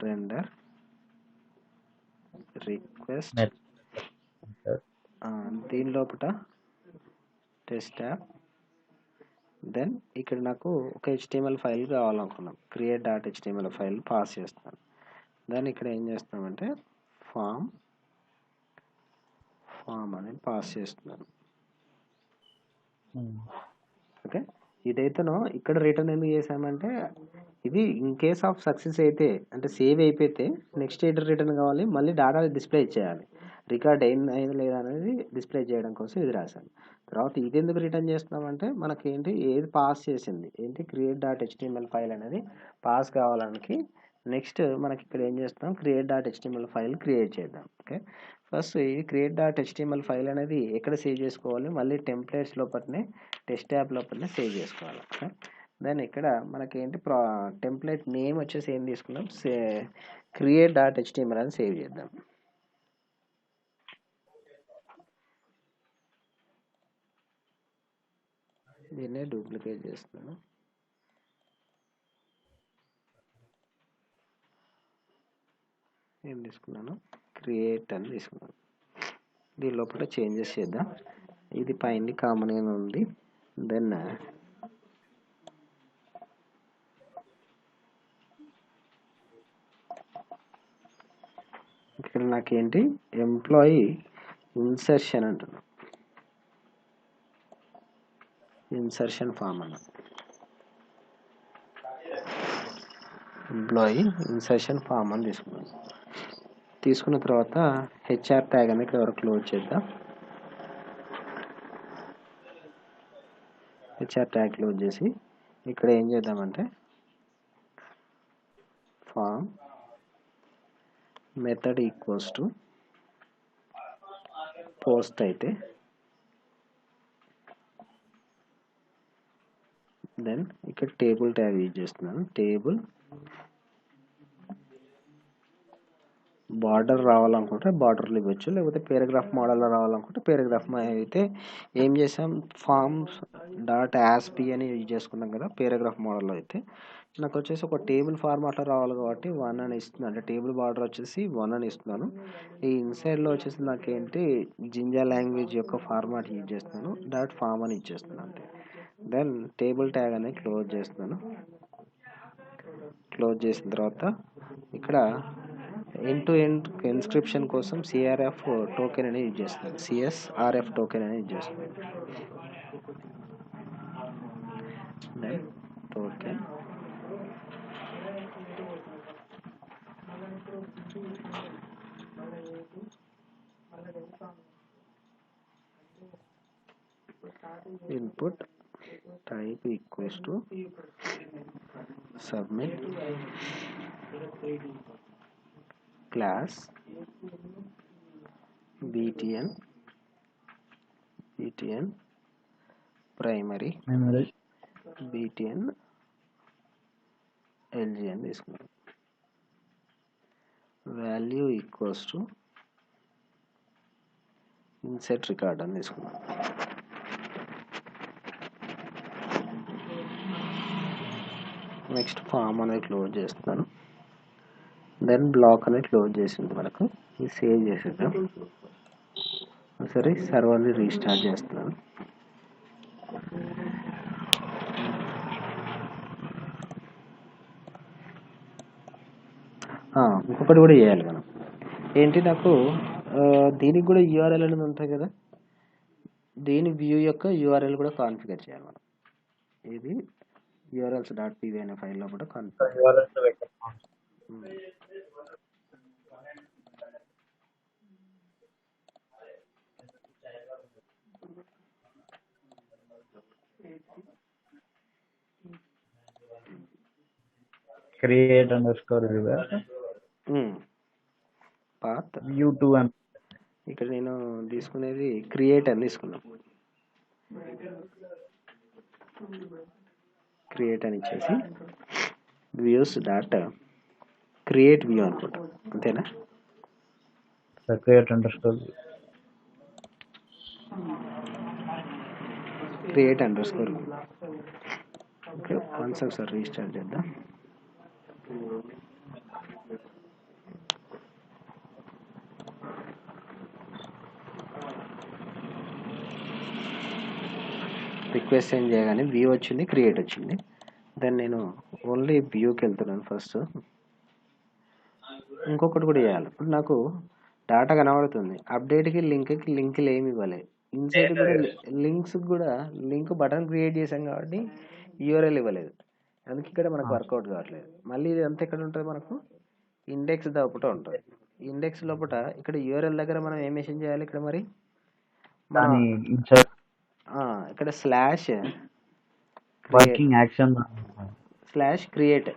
రెండర్ రిక్వెస్ట్ దీని లోపల టెస్ట్ యాప్. దెన్ ఇక్కడ నాకు ఒక HTML ఫైల్ కావాలనుకున్నాం, create.html ఫైల్ పాస్ చేస్తాను. దెన్ ఇక్కడ ఏం చేస్తామంటే ఫామ్ అనేది పాస్ చేస్తున్నాను. ఓకే, ఇదైతేనో ఇక్కడ రిటర్న్ ఎందుకు చేసామంటే ఇది ఇన్ కేస్ ఆఫ్ సక్సెస్ అయితే అంటే సేవ్ అయిపోతే నెక్స్ట్ ఏంటి రిటర్న్ కావాలి, మళ్ళీ డేటా డిస్ప్లే చేయాలి, రికార్డ్ అయింది లేదా అనేది డిస్ప్లే చేయడం కోసం ఇది రాశాను. తర్వాత ఇది ఎందుకు రిటర్న్ చేస్తున్నామంటే మనకి ఏంటి ఏది పాస్ చేసింది ఏంటి create.html ఫైల్ అనేది పాస్ కావడానికి నెక్స్ట్ మనకి ఇక్కడ ఏం చేస్తాం, create.html ఫైల్ క్రియేట్ చేద్దాం. ఓకే, ఫస్ట్ ఈ create.html ఫైల్ అనేది ఎక్కడ సేవ్ చేసుకోవాలి, మళ్ళీ టెంప్లెట్స్ లోపలనే టెస్ట్ యాప్ లోపలనే సేవ్ చేసుకోవాలి. ఓకే, దెన్ ఇక్కడ మనకేంటి టెంప్లెట్ నేమ్ వచ్చేసి ఏం తీసుకున్నాం, create.html అని సేవ్ చేద్దాం. దీన్నే డూప్లికేట్ చేస్తున్నాను. ఏం తీసుకున్నాను, క్రియేట్ అని తీసుకున్నాను. దీని లోపల చేంజెస్ చేద్దాం. ఇది పైన కామన్గా ఉంది. దెన్ ఇక్కడ నాకేంటి ఎంప్లాయీ ఇన్సర్షన్ అంటున్నాను, ఇన్సర్షన్ ఫామ్ అన్న, ఎంప్లాయీ ఇన్సర్షన్ ఫామ్ అని తీసుకున్నాను. తీసుకున్న తర్వాత హెచ్ఆర్ ట్యాగ్ అని ఇక్కడ క్లోజ్ చేద్దాం. హెచ్ఆర్ ట్యాగ్ క్లోజ్ చేసి ఇక్కడ ఏం చేద్దామంటే form method equals to post అయితే దెన్ ఇక్కడ టేబుల్ ట్యాగ్ యూజ్ చేస్తున్నాను. టేబుల్ బార్డర్ రావాలనుకుంటే బార్డర్లు ఇవ్వచ్చు, లేకపోతే పేరాగ్రాఫ్ మోడల్లో రావాలనుకుంటే పేరాగ్రాఫ్. అయితే ఏం చేసాం, ఫార్మ్స్ డాట్ యాస్పి అని యూజ్ చేసుకున్నాం కదా పేరాగ్రాఫ్ మోడల్లో. అయితే నాకు వచ్చేసి ఒక టేబుల్ ఫార్మాట్లో రావాలి కాబట్టి 1 అని ఇస్తున్నాను, అంటే టేబుల్ బార్డర్ వచ్చేసి 1 అని ఇస్తున్నాను. ఈ ఇన్సైడ్లో వచ్చేసి నాకేంటి జింజా లాంగ్వేజ్ యొక్క ఫార్మాట్ యూజ్ చేస్తున్నాను, డాట్ ఫామ్ అని ఇచ్చేస్తున్నాను అంతే. దెన్ టేబుల్ ట్యాగ్ అనేది క్లోజ్ చేస్తున్నాను. క్లోజ్ చేసిన తర్వాత ఇక్కడ ఎండ్ టు ఎండ్ ఇన్స్క్రిప్షన్ కోసం సిఆర్ఎఫ్ టోకెన్ అనేది యూజ్ చేస్తున్నాను, సిఎస్ఆర్ఎఫ్ టోకెన్ అనేది యూజ్ చేస్తున్నాను. Then token input type equals to submit class btn primary btn lg అని తీసుకున్నాం. Value equals to insert record అని తీసుకున్నాం. నెక్స్ట్ ఫామ్ అనేది క్లోజ్ చేస్తున్నాను. దెన్ బ్లాక్ అనేది క్లోజ్ చేసింది మనకు. ఇది సేవ్ చేసేద్దాం. సరే సర్వర్ని రీస్టార్ట్ చేస్తున్నాను. ఇంకొకటి కూడా చేయాలి మనం. ఏంటి, నాకు దీనికి కూడా యూఆర్ఎల్ అనేది ఉంటుంది కదా, దీని వ్యూ యొక్క యూఆర్ఎల్ కూడా కాన్ఫిగర్ చేయాలి మనం. ఇది urls.py అనే ఫైల్లో కూడా configure. Create underscore path u2 అని ఇక్కడ నేను తీసుకునేది క్రియేట్ అని తీసుకున్నాను. క్రియేట్ అని ఇచ్చేసి వ్యూస్ డాట్ క్రియేట్ వ్యూ అనుకుంటా, అంతేనా? Create underscore create underscore. Okay, once ఒకసారి రీస్టార్ట్ చేద్దాం. రిక్వెస్ట్ సెండ్ చేయగానే వ్యూ వచ్చింది, క్రియేట్ వచ్చింది. దెన్ నేను ఓన్లీ వ్యూకి వెళ్తున్నాను ఫస్ట్. ఇంకొకటి కూడా చేయాలి. ఇప్పుడు నాకు డాటా కనబడుతుంది, అప్డేట్కి లింక్లు ఏమి ఇవ్వలేదు. ఇన్సైడ్ కూడా లింక్స్ కూడా లింక్ బటన్ క్రియేట్ చేసాం కాబట్టి యూఆర్ఎల్ ఇవ్వలేదు. అందుకే ఇక్కడ మనకు వర్కౌట్ కావట్లేదు. మళ్ళీ ఇది అంతా ఎక్కడ ఉంటుంది, మనకు ఇండెక్స్ లోపల ఉంటుంది. ఇండెక్స్ లోపల ఇక్కడ యూఆర్ఎల్ దగ్గర మనం ఏం మెన్షన్ చేయాలి, ఇక్కడ మరి మనం ఇక్కడ వర్కింగ్ యాక్షన్ /create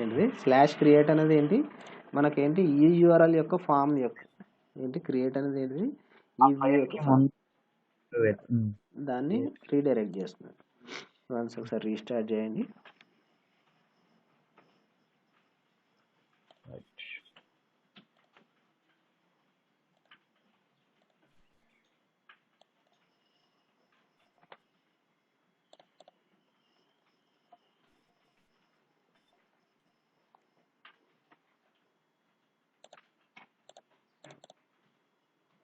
ఏంటిది /create అనేది ఏంటి, మనకేంటి ఈ యూఆర్ఎల్ యొక్క ఫామ్ యొక్క ఏంటి క్రియేట్ అనేది ఏంటిది, ఈ వ్యూ యొక్క దాన్ని రీడైరెక్ట్ చేస్తున్నాను. వన్స్ ఒకసారి రీస్టార్ట్ చేయండి.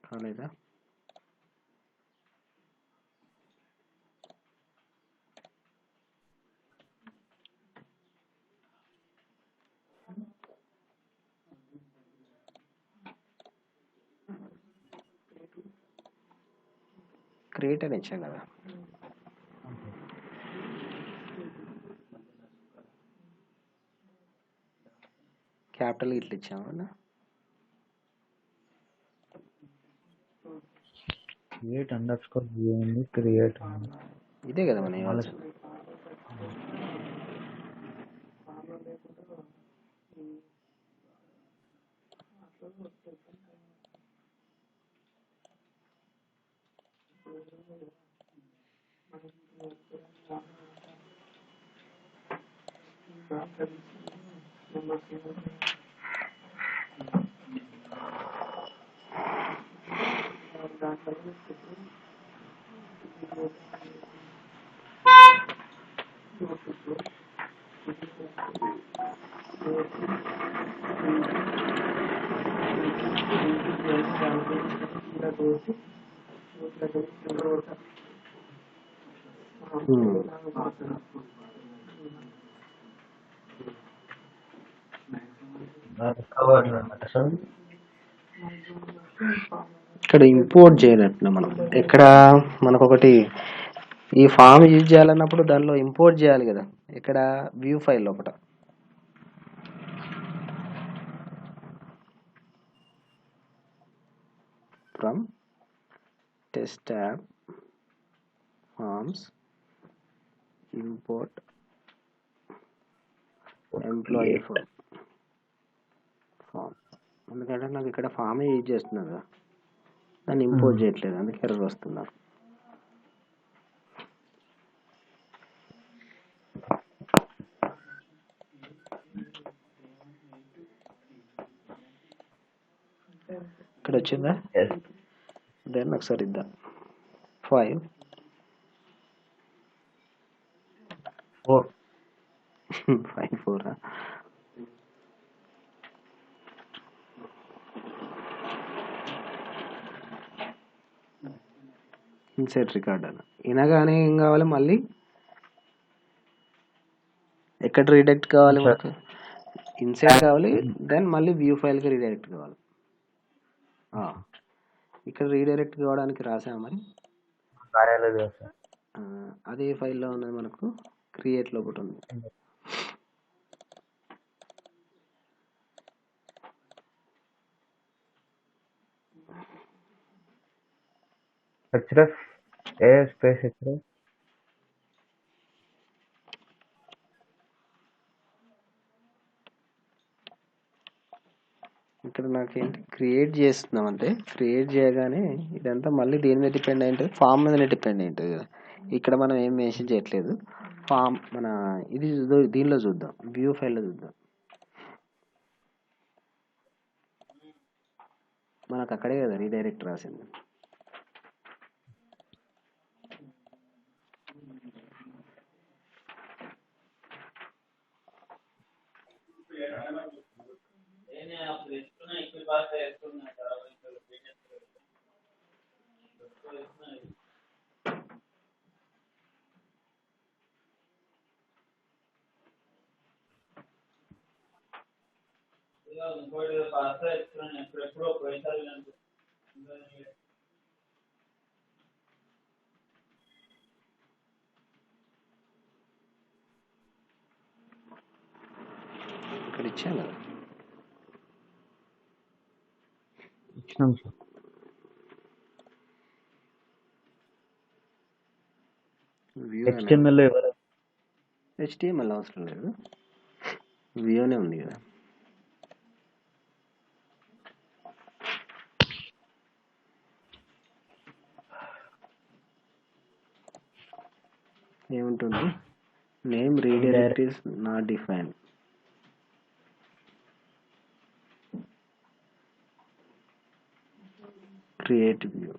కాలేదా? క్రియేట్ అని ఇచ్చాం కదా. క్యాపిటల్ ఇట్లా ఇచ్చామన్నా. క్రియేట్ అండర్స్కోర్ ఉంది, క్రియేట్ ఇదే కదా మనం ఇవ్వాల్సి. ఇక్కడ ఇంపోర్ట్ చేయనట్టు మనం ఎక్కడ మనకు ఒకటి ఈ ఫామ్ యూజ్ చేయాలన్నప్పుడు దానిలో ఇంపోర్ట్ చేయాలి కదా. ఇక్కడ వ్యూ ఫైల్ లోపల from test tab forms import employee form. ఎందుకంటే నాకు ఇక్కడ ఫామ్ యూజ్ చేస్తున్నాను కదా, దాన్ని ఇంపోర్ట్ చేయట్లేదు, అందుకే ఎర్రర్ వస్తుంది. ఇక్కడ వచ్చిందా? దెన్ ఒకసారి ఇద్దాం. 5 4 ఇన్సెట్ రికార్డ్ అని వినగానే ఏం కావాలి, మళ్ళీ ఎక్కడ రీడైరెక్ట్ కావాలి మనకు? ఇన్సెట్ కావాలి, దెన్ మళ్ళీ వ్యూ ఫైల్కి రీడైరెక్ట్ కావాలి. ఇక్కడ రీడైరెక్ట్ కావడానికి రాసాము మరి. అదే ఫైల్లో ఉన్నది మనకు క్రియేట్ లోపల ఉంది. ఇక్కడ నాకేంటి క్రియేట్ చేస్తున్నామంటే, క్రియేట్ చేయగానే ఇదంతా మళ్ళీ దేని మీద డిపెండ్ అయి ఉంటుంది? ఫామ్ మీదనే డిపెండ్ అయి ఉంటుంది కదా. ఇక్కడ మనం ఏం మెన్షన్ చేయట్లేదు. ఫామ్ మన ఇది దీనిలో చూద్దాం, వ్యూ ఫైల్లో చూద్దాం. మనకు అక్కడే కదా రీడైరెక్ట్ రాసింది. ఇక్కడ ఇచ్చాను కదా. ఇచ్చినాం సార్. HTML అవసరం లేదు, వ్యూనే ఉంది కదా. ఏముంటుంది, name redirect is not define. Create view.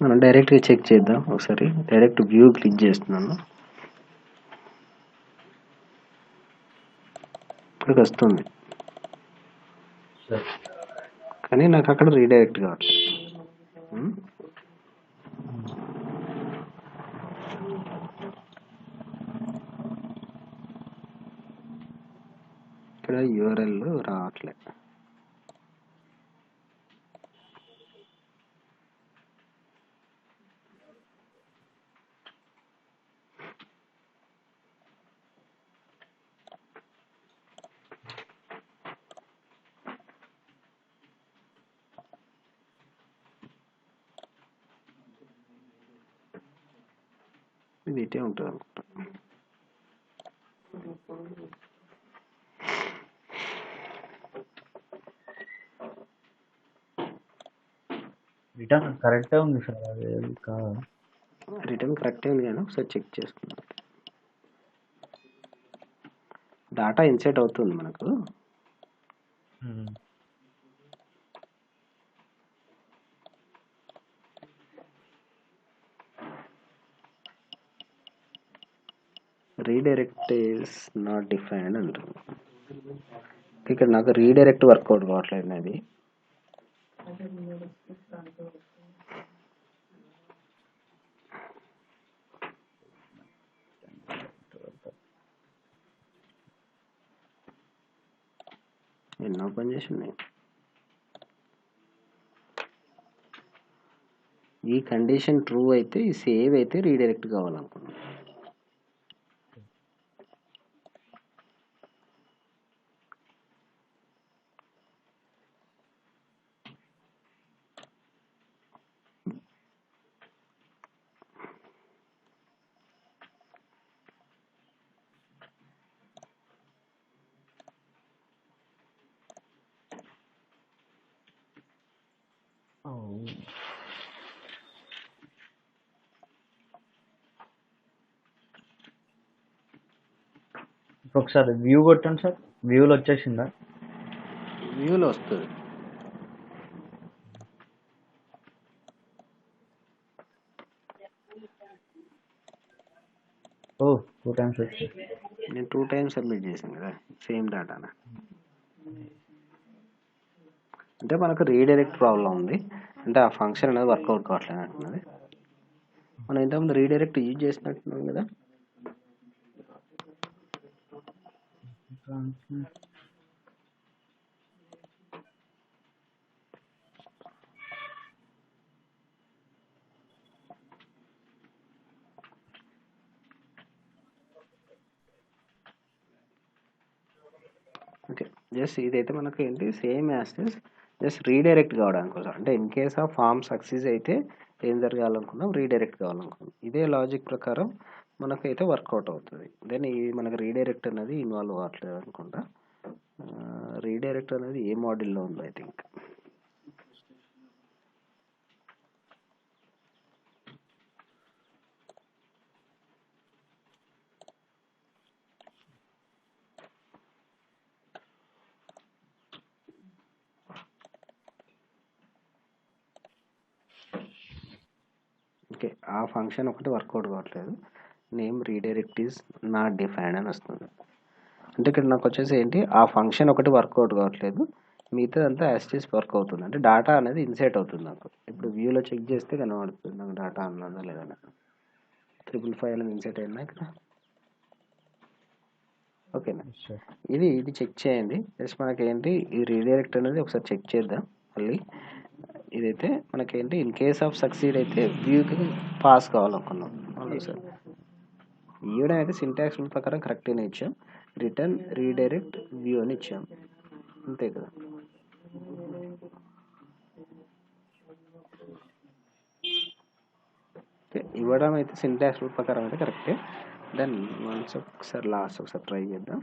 మనం డైరెక్ట్గా చెక్ చేద్దాం ఒకసారి. డైరెక్ట్ వ్యూ క్లిక్ చేస్తున్నాను, ఇక్కడికి వస్తుంది కానీ నాకు అక్కడ రీడైరెక్ట్ కావట్లేదు. ఇక్కడ యూఆర్ఎల్ రావట్లేదు. ఇది ఇటే ఉంటుంది అనుకుంటా. రిటర్న్ కరెక్టే ఉంది సార్, అది రిటర్న్ కరెక్టే ఉంది కానీ ఒకసారి చెక్ చేసుకుందాం. డాటా ఇన్సర్ట్ అవుతుంది మనకు. రీడైరెక్ట్ ఈస్ నాట్ డిఫైన్డ్ అంటుంది. ఇక్కడ నాకు రీడైరెక్ట్ వర్కౌట్ కావట్లేదు అది. ఎన్నో పని చేసి ఉన్నాయి. ఈ కండిషన్ ట్రూ అయితే, ఈ సేవ్ అయితే రీడైరెక్ట్ కావాలనుకున్నాను. ఒకసారి వ్యూ కొట్టండి సార్. వ్యూలో వచ్చేసిందా? వ్యూలో వస్తుంది. ఓ 2 times వచ్చింది. నేను 2 times సబ్మిట్ చేశాను కదా సేమ్ డాటానా. అంటే మనకు రీడైరెక్ట్ ప్రాబ్లం ఉంది, అంటే ఆ ఫంక్షన్ అనేది వర్కౌట్ కావట్లేదు అంటున్నది. మనం ఇంతకుముందు రీడైరెక్ట్ యూజ్ చేసినట్టున్నాం కదా. ఓకే, జస్ట్ ఇదైతే మనకు ఏంటి సేమ్ యాస్టెస్ జస్ట్ రీడైరెక్ట్ కావడానికి కోసం. అంటే in case of farm success అయితే ఏం జరగాలనుకున్నాం, రీడైరెక్ట్ కావాలనుకున్నాం. ఇదే లాజిక్ ప్రకారం మనకైతే వర్కౌట్ అవుతుంది. దెన్ ఈ మనకు రీడైరెక్ట్ అనేది ఇన్వాల్వ్ అవ్వట్లేదు అనుకుంటా. రీడైరెక్ట్ అనేది ఏ మోడల్లో ఉందో ఐ థింక్. ఓకే, ఆ ఫంక్షన్ ఒకటి వర్కౌట్ కావట్లేదు. Name redirect is not defined అని వస్తుంది. అంటే ఇక్కడ నాకు వచ్చేసి ఏంటి, ఆ ఫంక్షన్ ఒకటి వర్కౌట్ కావట్లేదు, మిగతాదంతా యాస్టీస్ వర్క్ అవుతుంది. అంటే డేటా అనేది ఇన్సైట్ అవుతుంది నాకు. ఇప్పుడు వ్యూలో చెక్ చేస్తే కనబడుతుంది నాకు డేటా అన్నదా లేదా. 555 అనేది ఇన్సైట్ అయిందా ఇక్కడ? ఓకేనా, ఇది చెక్ చేయండి. జస్ట్ మనకి ఏంటి ఈ రీడైరెక్ట్ అనేది ఒకసారి చెక్ చేద్దాం మళ్ళీ. ఇదైతే మనకేంటి ఇన్ కేస్ ఆఫ్ సక్సీడ్ అయితే వ్యూకి పాస్ కావాలనుకున్నాం మళ్ళీ సార్ ఇవ్వడం అయితే సింటాక్స్ రూల్ ప్రకారం కరెక్ట్గానే ఇచ్చాం రిటర్న్ రీడైరెక్ట్ వ్యూ అని ఇచ్చాం అంతే కదా ఇవ్వడం అయితే సింటాక్స్ రూల్ ప్రకారం అయితే కరెక్టే దెన్ వన్స్ ఒకసారి లాస్ట్ ఒకసారి ట్రై చేద్దాం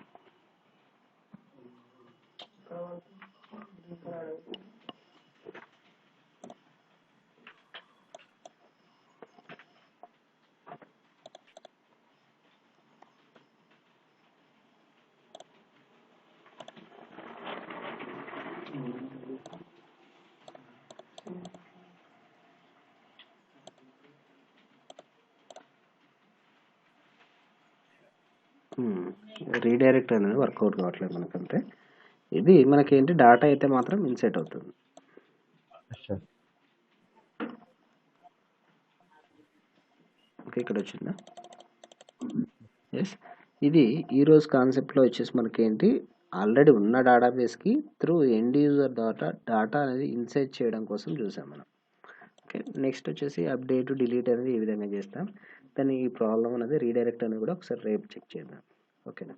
రీడైరెక్ట్ అనేది వర్కౌట్ కావట్లేదు మనకంటే ఇది మనకేంటి డేటా అయితే మాత్రం ఇన్సెట్ అవుతుంది ఓకే ఇక్కడ వచ్చిందా ఎస్ ఇది ఈరోజు కాన్సెప్ట్లో వచ్చేసి మనకేంటి ఆల్రెడీ ఉన్న డేటాబేస్కి త్రూ ఎండ్ యూజర్ డేటా అనేది ఇన్సెట్ చేయడం కోసం చూసాం మనం ఓకే నెక్స్ట్ వచ్చేసి అప్డేట్ డిలీట్ అనేది ఈ విధంగా చేస్తాం దాన్ని ఈ ప్రాబ్లం అనేది రీడైరెక్ట్ అనేది కూడా ఒకసారి రేపు చెక్ చేద్దాం ఓకేనా